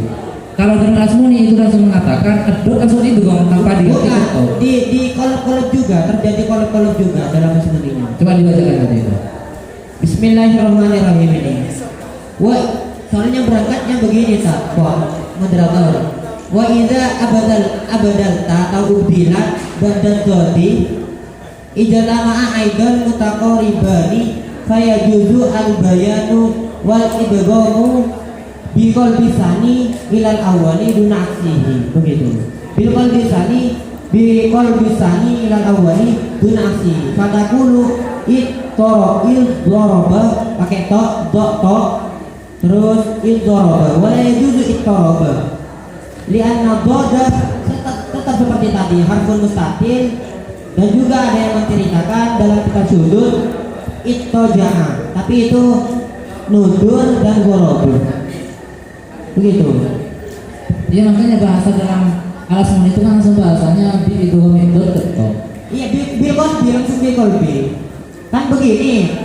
Kalau dengan Asmuni itu langsung mengatakan dor langsung itu tanpa diganti ketok. Di kolab-kolab juga terjadi kolab-kolab juga dalam Asmuninya. Coba dibacakan tadi itu. Bismillahirrahmanirrahim ini. Soalnya berangkatnya begini tak, moderator. Wa idza abadal ta atau ubilat badan dodi ijtama'a aidan mutaqaribani fayajuzu al-bayanu wal idghamu bi qalbi sani ilal awwali duna aksihi, begitu. Bil qalbi sani ilal awwali duna aksihi. Fadaqulu iddaraba pakai to terus iddaraba wala yajuzu iddaraba li'anna dada tetap seperti tadi harfun mustatil, dan juga ada yang menceritakan dalam kitab sudud ittoja'a, tapi itu nudur dan ghorobu, begitu. Iya, makanya bahasa dalam alasan itu kan langsung bahasanya di idgham ketok. Iya, bil qalbi langsung bil qalbi. Kan begini,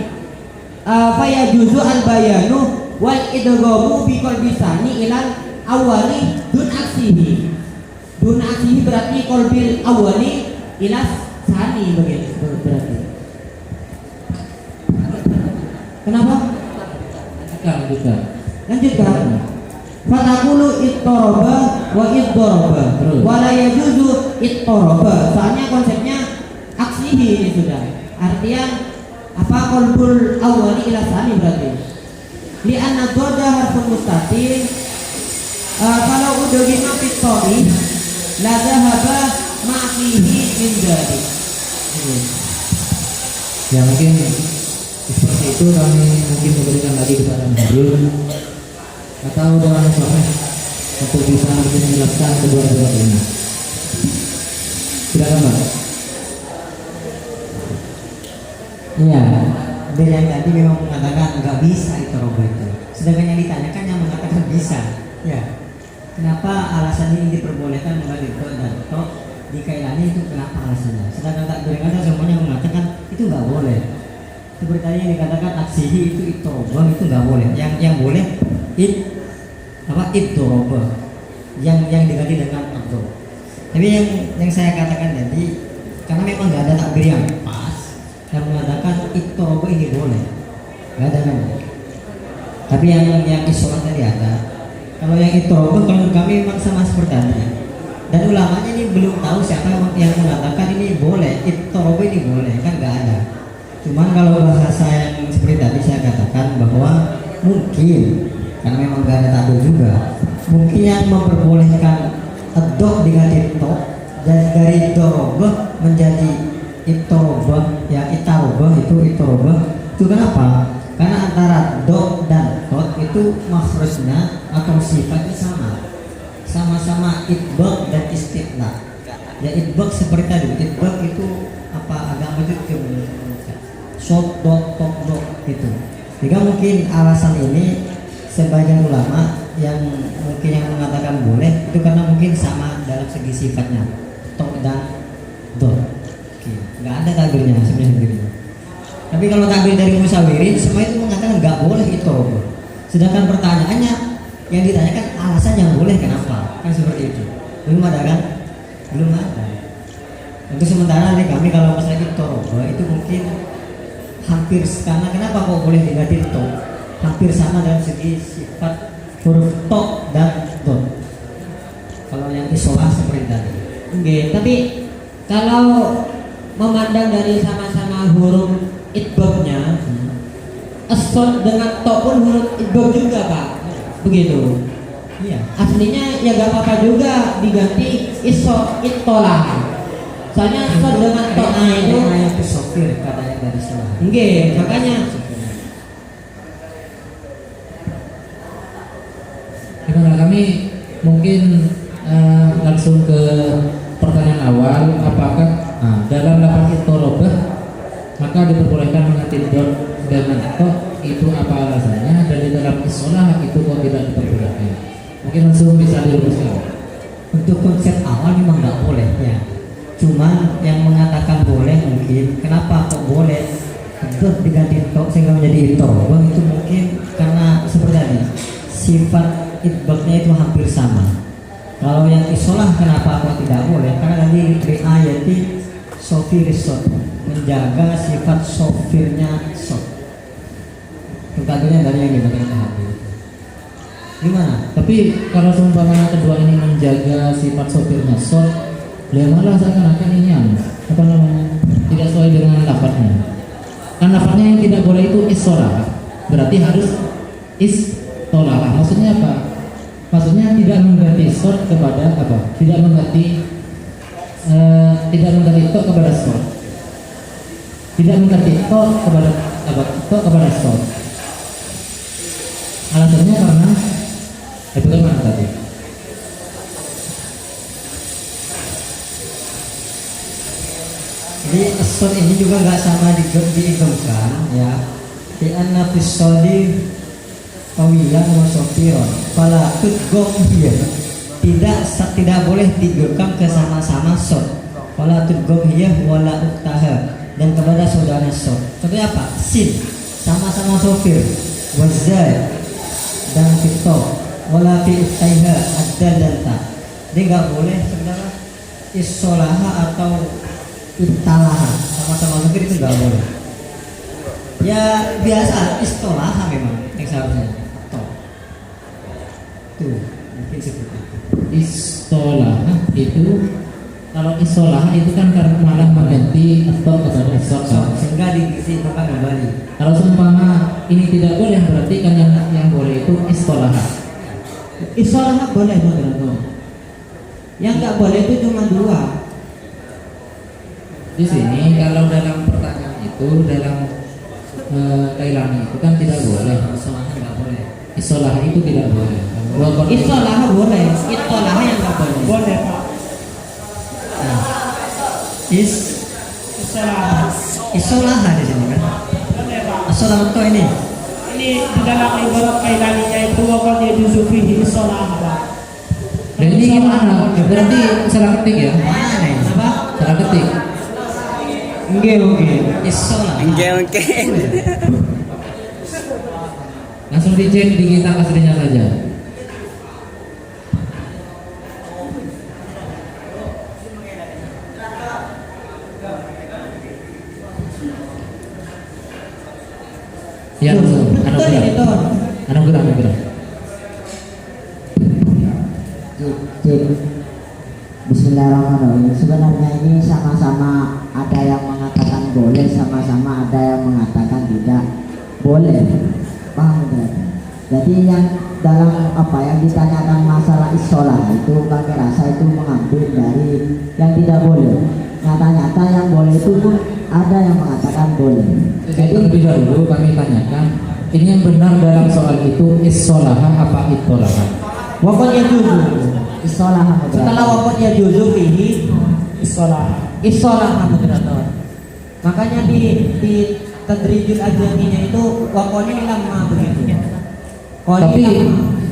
fayajuzu al bayanu wal idghamu bi qalbi sani ilal awali dun aksihi. Dun aksihi berarti qalbil awali ilas sani, begitu berarti. Kenapa? Lanjutkan. Fatakulu ittoraba wa iddaraba wa la yajuzu ittoraba. Soalnya konsepnya aksihi ini sudah. Artian apa, qalbul awali ilas sani berarti. Li anna dada harfun mustatil. Kalau udah lima fitori la dhahaba ma'fihi min dzalik. Ya mungkin seperti itu kami mungkin memberikan lagi kepada Muharrir atau dengan Muhammad untuk bisa menjelaskan kedua ini. Silakan Pak. Iya, dia yang tadi memang mengatakan nggak bisa itu robot itu. Sedangkan yang ditanyakan yang mengatakan bisa. Ya. Kenapa alasan ini diperbolehkan mengambil dan tok di kailannya itu, kenapa alasannya? Sedangkan tak berikan semuanya mengatakan seperti tadi yang dikatakan aksihi itu itorobah itu nggak boleh. Yang boleh itorobah yang diganti dengan abdo. Tapi yang saya katakan tadi karena memang nggak ada takbir yang pas yang mengatakan itorobah ini boleh, nggak ada kan? Tapi yang isolat tadi ada. Kalau yang itorobah kalau kami memang sama seperti tadi. Dan ulamanya ini belum tahu siapa yang mengatakan ini boleh, itorobah ini boleh, kan nggak ada. Cuman kalau bahasa yang seperti tadi saya katakan bahwa mungkin karena memang nggak ada takbir juga, mungkin yang memperbolehkan adok diganti to dan dari itorobah menjadi itorobah ya itarobah itu kenapa? Karena antara do dan tot itu makhrajnya atau sifatnya sama-sama itbaq dan istiqlal. Ya itbaq seperti tadi, itbaq itu apa agama itu shot dot top dot itu. Jika mungkin alasan ini sebagian ulama yang mungkin yang mengatakan boleh itu karena mungkin sama dalam segi sifatnya top dan dot. Nggak ada takbirnya sebenarnya. Tapi kalau takbir dari musawirin semua itu mengatakan nggak boleh itorobah. Sedangkan pertanyaannya yang ditanyakan alasan yang boleh kenapa? Kan seperti itu. Belum ada kan? Belum ada. Untuk sementara nih kami kalau masalah itorobah itu mungkin hampir karena kenapa kok boleh diganti to? Hampir sama dalam segi sifat huruf to dan dot. Kalau yang isolah seperti tadi. Oke, tapi kalau memandang dari sama-sama huruf itbaqnya, as-sod dengan to pun huruf itbaq juga Pak, begitu. Iya. Aslinya ya gak apa-apa juga diganti itolah. Soalnya sod dengan to itu ayat sofir katanya dari sana. enggak, makanya Gimana kami mungkin langsung ke pertanyaan awal, apakah dalam lafaz itorobah maka diperbolehkan mengganti dot dengan to, itu apa alasannya, dan di dalam isolah itu kok tidak diperbolehkan? Mungkin langsung bisa diluruskan. Untuk konsep awal memang nggak boleh ya. Cuman yang mengatakan boleh mungkin kenapa kok boleh dot diganti to sehingga menjadi itorobah itu mungkin karena seperti tadi sifat itbaqnya itu hampir sama. Kalau yang isolah kenapa kok tidak boleh? Karena tadi riayati sofirisot, menjaga sifat sofirnya sot. Tadinya dari yang dibagikan hadir. Gimana? Tapi kalau seumpamanya kedua ini menjaga sifat sopirnya sot, beliau malah seakan-akan ini apa namanya tidak sesuai dengan lafadznya. Kan lafadznya yang tidak boleh itu isolah, berarti harus istolah. Maksudnya apa? Maksudnya tidak mengganti sot kepada apa? Tidak mengganti to kepada sot. Tidak mengganti to kepada apa? To kepada sot. Alasannya karena itu kan mana tadi? Jadi sot ini juga nggak sama diidamkan ya. Di anna fisoli tawilan wa sofiron fala tudgom hiya, tidak boleh digekam ke sama-sama sot. Fala tudgom hiya wala uktaha, dan kepada saudara sot. Contohnya apa? Sin sama-sama sofir, wazal dan fito, wala fi uktaiha adal dan ta. Dia nggak boleh sebenarnya isolaha atau italaha sama-sama sofir itu nggak boleh. Ya biasa istolaha memang yang seharusnya. Tuh, mungkin seperti itu. Istolah itu, kalau isolah itu kan karena malah mengganti atau kepada sot. Sehingga diisikan kembali. Kalau seumpama ini tidak boleh, berarti kan yang boleh itu istolah. isolah boleh menurut. Yang nggak boleh itu cuma dua. Di sini kalau dalam pertanyaan itu dalam Kailani itu kan tidak boleh. Isolah nggak boleh. Isolah itu tidak boleh. Isolah boleh, itolah yang nggak boleh. Boleh Pak. Nah, Istilah. isolah di sini kan. Boleh Pak. Isolah itu ini. Ini di dalam ibarat kailaninya itu wakon yajuzu fihi isolah Pak. Dan ini gimana? Berarti salah ketik ya? Mana ini? Apa? Salah ketik. Isolah. Langsung dicek di kitab aslinya saja. Ya, langsung. Anugerah. Bismillahirrahmanirrahim. Sebenarnya ini sama-sama ada yang mengatakan boleh, sama-sama ada yang mengatakan tidak boleh. Paham tidak? Jadi yang dalam apa yang ditanyakan masalah isolah itu kami rasa itu mengambil dari yang tidak boleh. Nyata-nyata yang boleh itu pun ada yang mengatakan boleh. Jadi lebih dahulu kami tanyakan, ini yang benar dalam soal itu isolah apa itolaha? Wakon ya juzu. Isolah Setelah wakon ya juzu fihi isolah moderator. Makanya di tadrijul ajaminya itu wakonnya lama begitu.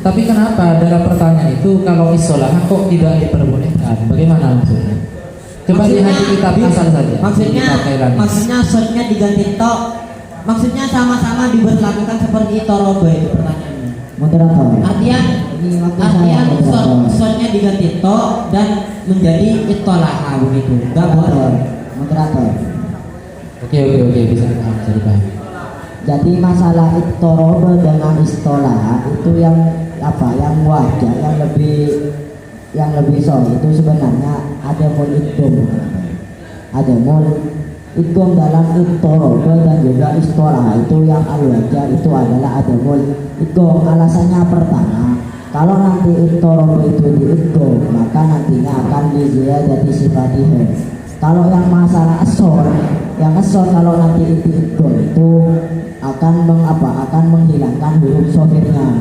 Tapi kenapa dalam pertanyaan itu kalau isolah kok tidak diperbolehkan? Bagaimana maksudnya? Coba lihat di kitab asal saja. Maksudnya shotnya diganti tok. Maksudnya sama-sama diberlakukan seperti itoroba itu pertanyaannya. moderator. Artian shotnya diganti tok dan menjadi itolaha begitu. Moderator. Oke, bisa dipahami. Jadi masalah ittoroba dengan istolah itu yang apa? Yang wajar, yang lebih sahih itu sebenarnya ada idgham. Ada idgham dalam ittoroba dan juga istolah itu yang al-wajar itu adalah ada idgham. Alasannya pertama, kalau nanti ittoroba itu diidgham maka nantinya akan diziyadati sifatihah. Kalau yang masalah asor kalau nanti idgham itu akan menghilangkan huruf sohirnya.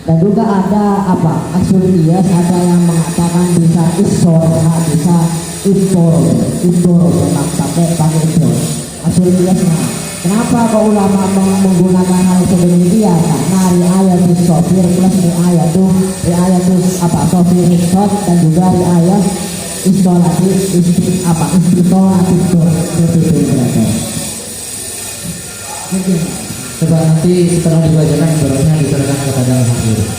Dan juga ada asul qiyas, ada yang mengatakan bisa isor, bisa idor pakai idor. Asul qiyasnya. Kenapa kok ulama menggunakan hal sedemikian? Karena riayat sofir plus riayat sofir isot dan juga riayat istolatif seperti itu berarti. Coba nanti setelah dibacakan ibaratnya diserahkan kepada hakim.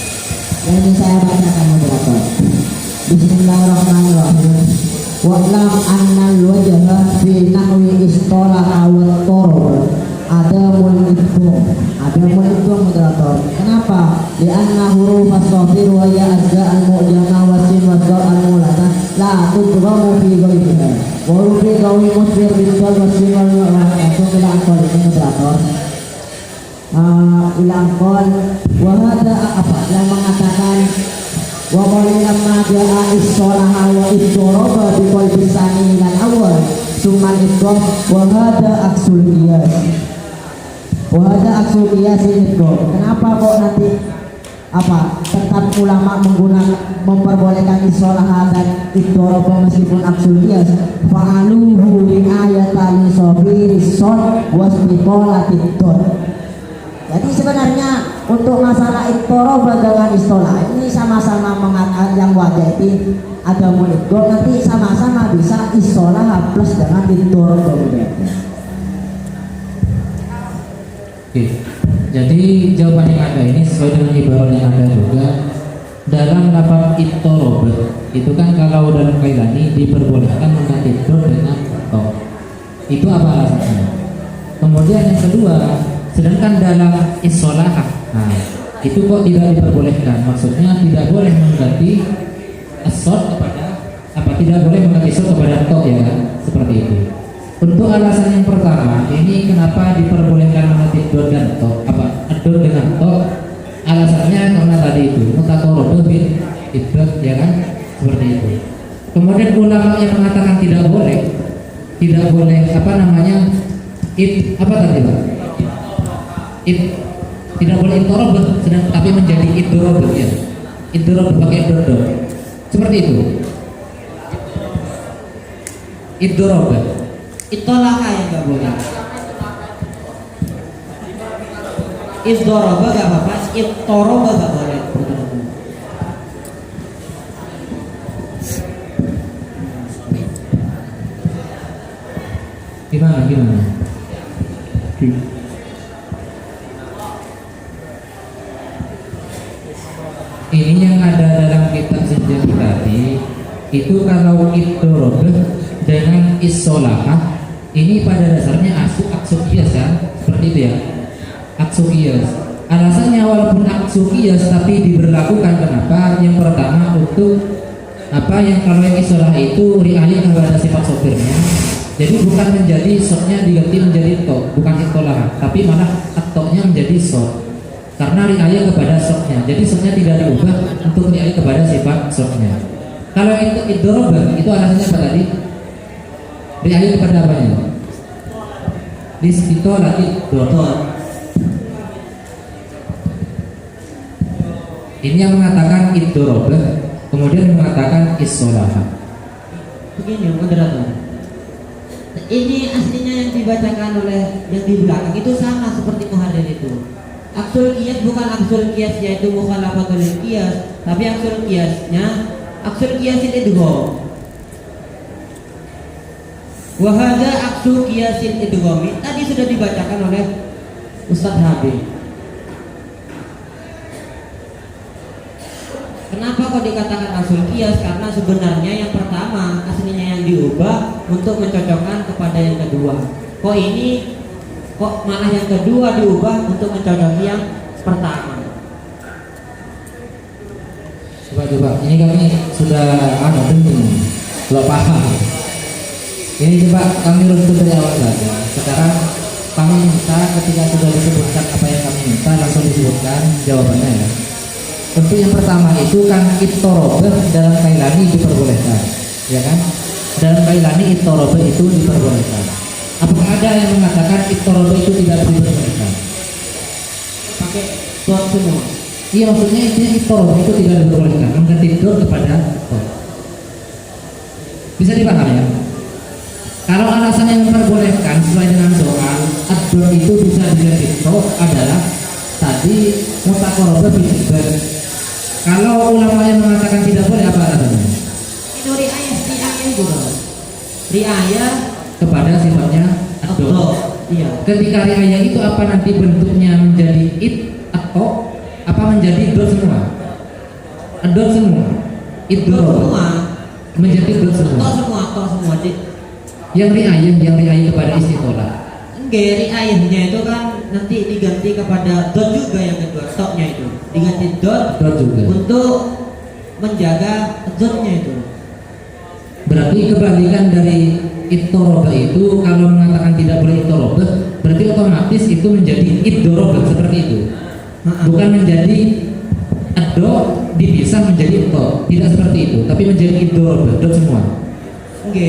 Yang ini saya bacakan moderator. Bismillahirrahmanirrahim. Wa'lam annal wajha fi nahwi istolah awal toro ada mulidgham moderator. Kenapa? Di anna huruf as-safir wa ya al-mu'jama wa sin wa al-mulata la tudghamu fi ghayriha. Wa rufi qawi musfir bil wa sin wal mu'jama ila aqal moderator. Ilang qol wa hada yang mengatakan wa qalilan ma ja'a is-sholaha wa idghama bi qalbi sani ilal awal summa idgham wa hada aksul qiyas. Wahada aksul qiyas idgham. Kenapa kok nanti tetap ulama memperbolehkan isolah dan idgham meskipun aksul qiyas? Fa'aluhu li ayatan sabiris son wasbiqalatid don. Jadi sebenarnya untuk masalah idgham dengan istolah ini sama-sama mengatakan yang wajib itu ada idgham, nanti sama-sama bisa istolah plus dengan idgham. Oke, jadi jawaban yang ada ini sesuai dengan ibarat yang ada juga dalam lafaz ittoroba itu kan kalau dalam kailani diperbolehkan mengganti dengan to. Itu apa alasannya? Kemudian yang kedua, sedangkan dalam isolah, itu kok tidak diperbolehkan? Maksudnya tidak boleh mengganti asot kepada tidak boleh mengganti asot kepada to ya kan? Seperti itu. Untuk alasan yang pertama, ini kenapa diperbolehkan mengganti dot dan to? Dot dengan to? Alasannya karena tadi itu mutaqarrab bil idgham ya kan? Seperti itu. Kemudian ulama yang mengatakan tidak boleh tidak boleh sedang tapi menjadi idorob ya. Idorob pakai dot. Seperti itu. Idorob. Itulah yang nggak boleh. Idoroba nggak apa-apa, idoroba nggak boleh. gimana? Ini yang ada dalam kitab senjati tadi itu kalau idorob dengan isolahah ini pada dasarnya aksukiyas kan, seperti itu ya, aksukiyas. Alasannya walaupun aksukiyas tapi diberlakukan kenapa? Yang pertama untuk apa yang kalau yang isolah itu riayah kepada sifat sopirnya. Jadi bukan menjadi soknya diganti menjadi tok, bukan isolah, tapi malah toknya menjadi sok. Karena riayah kepada soknya, jadi soknya tidak diubah untuk riayah kepada sifat soknya. Kalau itu idoroba itu alasannya apa tadi? Riayah kepada apanya? Diskito lagi dotor. Ini yang mengatakan idoroba, kemudian mengatakan isolaha. Begini moderator, ini aslinya yang dibacakan oleh yang di belakang itu sama seperti muharrir itu. Aksul qiyas bukan aksul qiyas yaitu mukhalafatul qiyas, tapi aksul qiyasnya aksul qiyasil idgham. Wa hadza aksul qiyasil idgham. Tadi sudah dibacakan oleh Ustaz Habib. Kenapa kok dikatakan aksul qiyas? Karena sebenarnya yang pertama aslinya yang diubah untuk mencocokkan kepada yang kedua. Kok ini kok malah yang kedua diubah untuk mencocoki yang pertama? Coba, ini kami sudah dengung, belum paham. Ini coba kami runtut dari awal saja. Sekarang kami minta ketika sudah disebutkan apa yang kami minta langsung disebutkan jawabannya ya. Untuk yang pertama itu kan ittorobe dalam kailani diperbolehkan, ya kan? Dalam kailani ittorobe itu diperbolehkan. Apakah ada yang mengatakan ittorobe itu tidak diperbolehkan? Pakai dot semua. Iya, maksudnya intinya ittorobe itu tidak diperbolehkan, mengganti dot kepada dot. Bisa dipahami ya? Kalau alasan yang memperbolehkan sesuai dengan soal ad-dot itu bisa diganti dot adalah tadi mutaqarrabah bil. Kalau ulama yang mengatakan tidak boleh, apa alasannya? Itu riayah juga. Riayah Kepada sifatnya ad-dot. Iya. Ketika riayah itu apa nanti bentuknya menjadi it atau apa menjadi dot semua? Dot semua. Dot semua. Menjadi dot semua. Toh semua. Yang riayah kepada istitolah. Enggak, riayahnya itu kan nanti diganti kepada dot juga yang kedua, stopnya itu diganti dot juga untuk menjaga dotnya itu. Berarti kebalikan dari ittoroba itu, kalau mengatakan tidak boleh ittoroba, berarti otomatis itu menjadi iddoroba seperti itu. Bukan menjadi ado dipisah menjadi to, tidak seperti itu, tapi menjadi iddoroba, dot semua. Oke.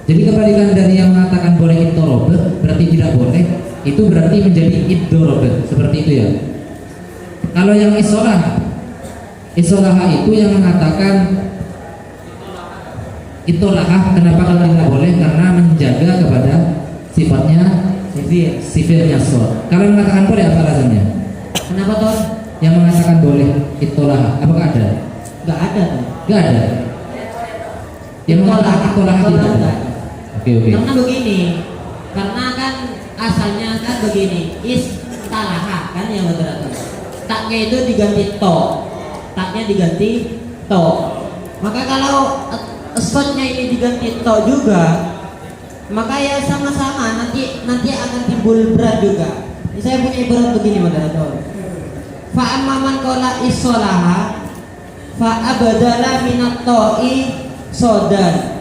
Jadi kebalikan dari yang mengatakan boleh ittoroba berarti tidak boleh, itu berarti menjadi iddoroba seperti itu ya. Kalau yang isolah itu yang mengatakan itulah kenapa kalau tidak boleh, karena menjaga kepada sifatnya sifirnya sor. Kalau mengatakan boleh, apa alasannya? Kenapa toh? Yang mengatakan boleh itulah, apakah ada? Nggak ada. Nggak ada. Yang mengatakan itulah tidak ada. Oke. Karena begini, karena kan asalnya kan begini, istalaha kan yang moderator. Taknya itu diganti to, taknya diganti to. Maka kalau spotnya ini diganti to juga, maka ya sama-sama nanti akan timbul berat juga. Saya punya ibarat begini moderator. Fa amman qala isolaha fa abadala minat to'i sodan.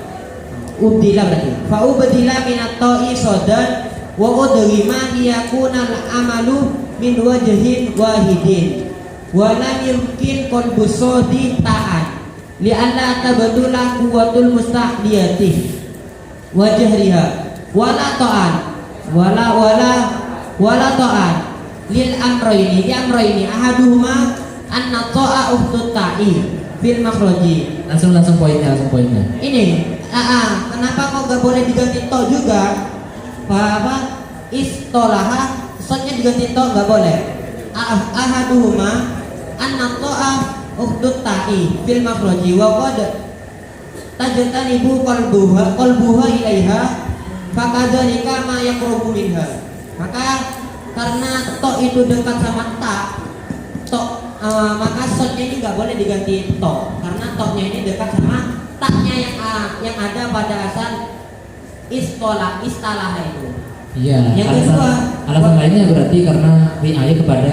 Ubdila berarti. Fa ubdila minat to'i sodan wa udrima yakuna al-amalu min wajhin wahidin wa lam yumkin qalbu sodi ta'at li'anna tabadula quwwatul mustahliyati wa jahriha wala ta'an wala ta'an lil amrayni ahaduhuma anna ta'a uhtut ta'i fil makhraji. Langsung poinnya. Ini kenapa kok gak boleh diganti to juga? Apa istolaha sotnya diganti to gak boleh. Ahaduhuma anna ta'a uhtut ta'i fil makhraji wa qad tajtanibu qalbuha ilaiha fakadzalika ma yaqrubu minha. Maka karena to itu dekat sama ta, maka sotnya ini nggak boleh diganti to, karena to-nya ini dekat sama taknya yang ada pada asal istalah itu. Iya. Yang kedua, alasan lainnya berarti karena riayah kepada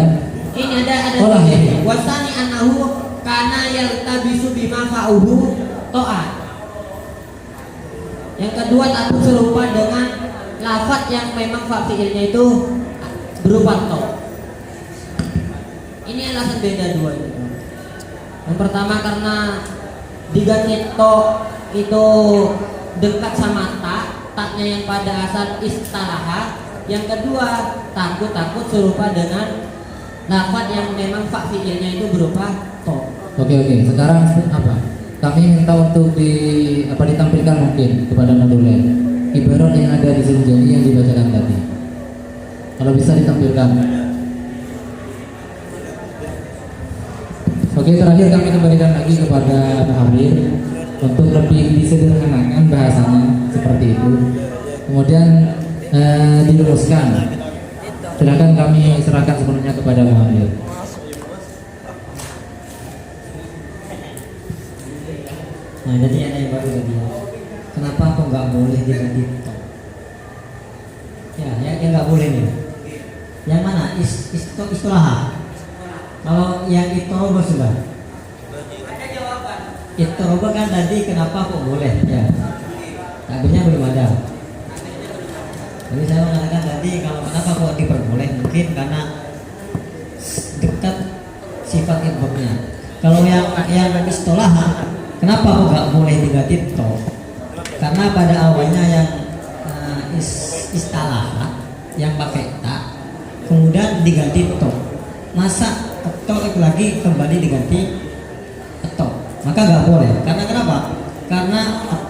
ini ada Olah, ya. wasani anahu kana yaltabisu bima fa'uhu to'at. Yang kedua takut serupa dengan lafaz yang memang fi'ilnya itu berupa to. Ini alasan beda dua itu. Yang pertama karena diganti to itu dekat sama taknya yang pada asal istalaha. Yang kedua takut serupa dengan lafaz yang memang fi'ilnya itu berupa to. Oke. Sekarang apa? Kami minta untuk ditampilkan mungkin kepada moduler ibarat yang ada di sini yang dibacakan tadi. Kalau bisa ditampilkan. Oke, terakhir kami kembalikan lagi kepada Pak Habib untuk lebih disederhanakan bahasanya seperti itu. Kemudian diluruskan. Silakan kami serahkan sepenuhnya kepada Pak Habib. Nah, jadi ada yang baru tadi. Kenapa kok nggak boleh diganti to? Ya, yang nggak boleh nih. Yang mana? Istilah. Kalau yang itoroba sudah. Ada jawaban. Itoroba kan tadi kenapa kok boleh? Ya. Takdirnya belum ada. Jadi saya mengatakan tadi kalau kenapa kok diperboleh, mungkin karena dekat sifat idghamnya. Kalau yang istilah, kenapa kok nggak boleh diganti to? Karena pada awalnya yang istalah yang pakai ta, kemudian diganti to. Masa to itu lagi kembali diganti to? Maka nggak boleh. Karena kenapa? Karena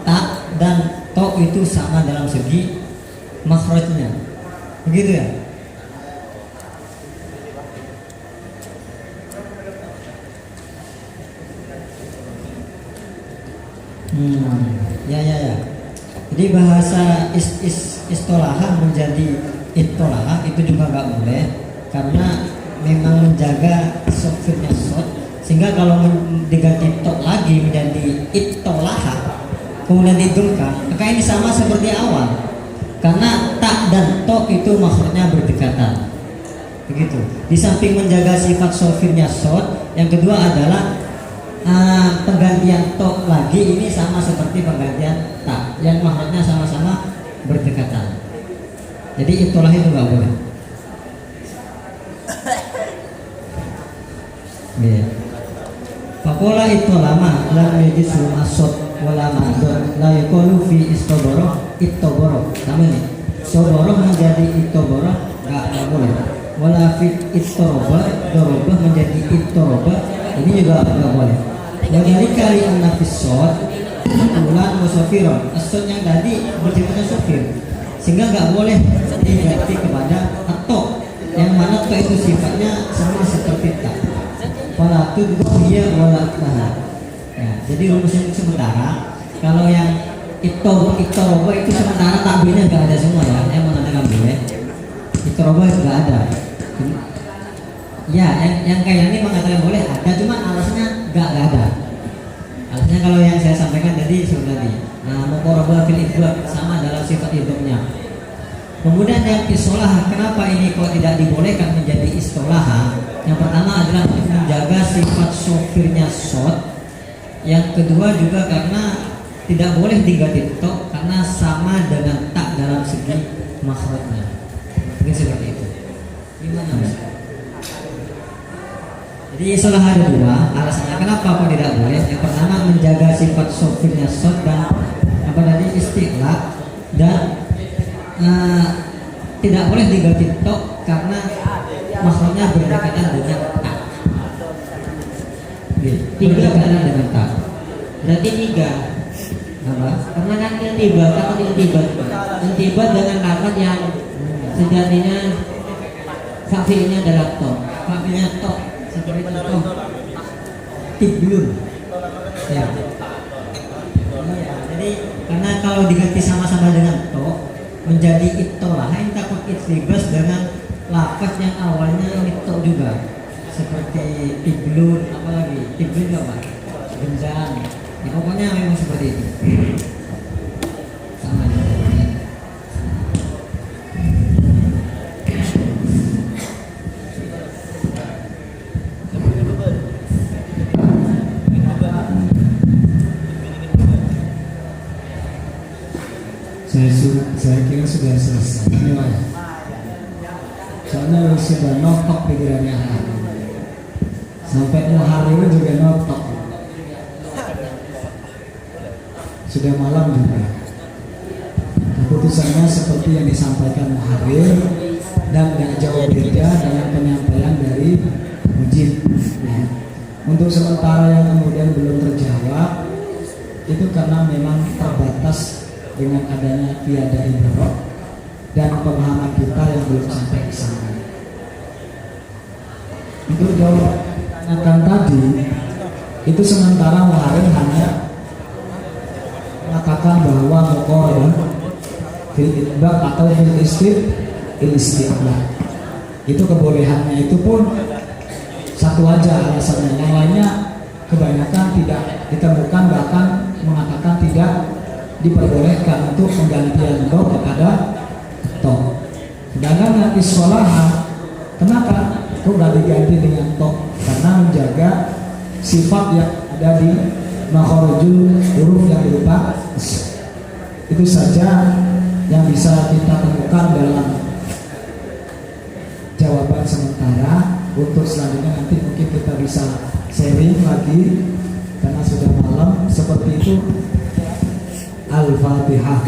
ta dan to itu sama dalam segi makhrajnya. Begitu ya? Ya. Jadi bahasa istolahah menjadi itolahah itu juga nggak boleh karena memang menjaga sofirnya sot, sehingga kalau diganti tok lagi menjadi itolahah kemudian didungkan, maka ini sama seperti awal karena tak dan tok itu makhrajnya berdekatan. Begitu. Di samping menjaga sifat sofirnya sot, yang kedua adalah penggantian to lagi ini sama seperti penggantian ta yang maknanya sama-sama berdekatan. Jadi itulah itu nggak boleh. Pakola itu lama lam yajisu asot wala ma'dud la yaqulu fi istoboro itoboro. Sama nih. Soboro menjadi itoboro nggak boleh. Wala fi itoroba doroba menjadi itoroba ini juga nggak boleh. Dari kali anafisot ulan musofiron asot yang tadi berjadinya sofir, sehingga nggak boleh diganti kepada atau yang mana to itu sifatnya sama seperti tak. Wala tudhiya wala taha. Ya, jadi rumusnya sementara. Kalau yang itoroba itu sementara takbirnya nggak ada semua ya. Yang mengatakan boleh. Itoroba itu nggak ada. Ya, yang kayak ini mengatakan boleh ada, cuma alasannya nggak ada. Alasannya kalau yang saya sampaikan tadi sebenarnya, muqarabah fil idgham sama dalam sifat idghamnya. Kemudian yang istolah, kenapa ini kok tidak dibolehkan menjadi istolah? Yang pertama adalah untuk menjaga sifat sofirnya sot. Yang kedua juga karena tidak boleh diganti to karena sama dengan tak dalam segi makhrajnya. Mungkin seperti itu. Gimana Mas? Jadi istilah ada dua alasannya kenapa kok tidak boleh. Yang pertama menjaga sifat sofirnya sot dan apa tadi istilah, dan tidak boleh diganti to karena makhrajnya berdekatan dengan ta. Berdekatan dengan ta. Berarti tiga. Apa? Karena kan intibat dengan lafaz yang sejatinya fakirnya adalah to. Fakirnya to seperti itu. Tiblun. Ya. Iya, jadi karena kalau diganti sama-sama dengan to, menjadi itolah, ini takut itlibas dengan lafaz yang awalnya ito juga, seperti tiblun, apalagi tiblun apa? Benjan. Ya, pokoknya memang seperti itu. Sama. Saya kira sudah selesai. Ini Mas. Soalnya sudah notok pikirannya hari. Sampai muharrir juga notok. Sudah malam juga. Keputusannya seperti yang disampaikan muharrir dan tidak jauh beda dengan penyampaian dari mujib. Ya. Untuk sementara yang kemudian belum terjawab itu karena memang terbatas dengan adanya tiada ibarat dan pemahaman kita yang belum sampai ke sana. Untuk jawab pertanyaan tadi, itu sementara muharrir hanya mengatakan bahwa muqarrarun fil itbaq atau fil istiqlal. Itu kebolehannya itu pun satu aja alasannya. Yang lainnya kebanyakan tidak ditemukan, bahkan mengatakan tidak diperbolehkan untuk penggantian do kepada to. Sedangkan yang isolaha, kenapa kok nggak diganti dengan to? Karena menjaga sifat yang ada di makharijul huruf yang berupa itu saja yang bisa kita temukan dalam jawaban sementara. Untuk selanjutnya nanti mungkin kita bisa sharing lagi karena sudah malam. Seperti itu. Al-Fatihah.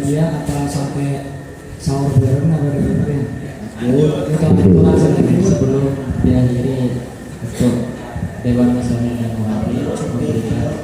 Dia apa sampai sahur bareng apa gimana? Sebelum diakhiri untuk Dewan Nasional yang Muharrir memberikan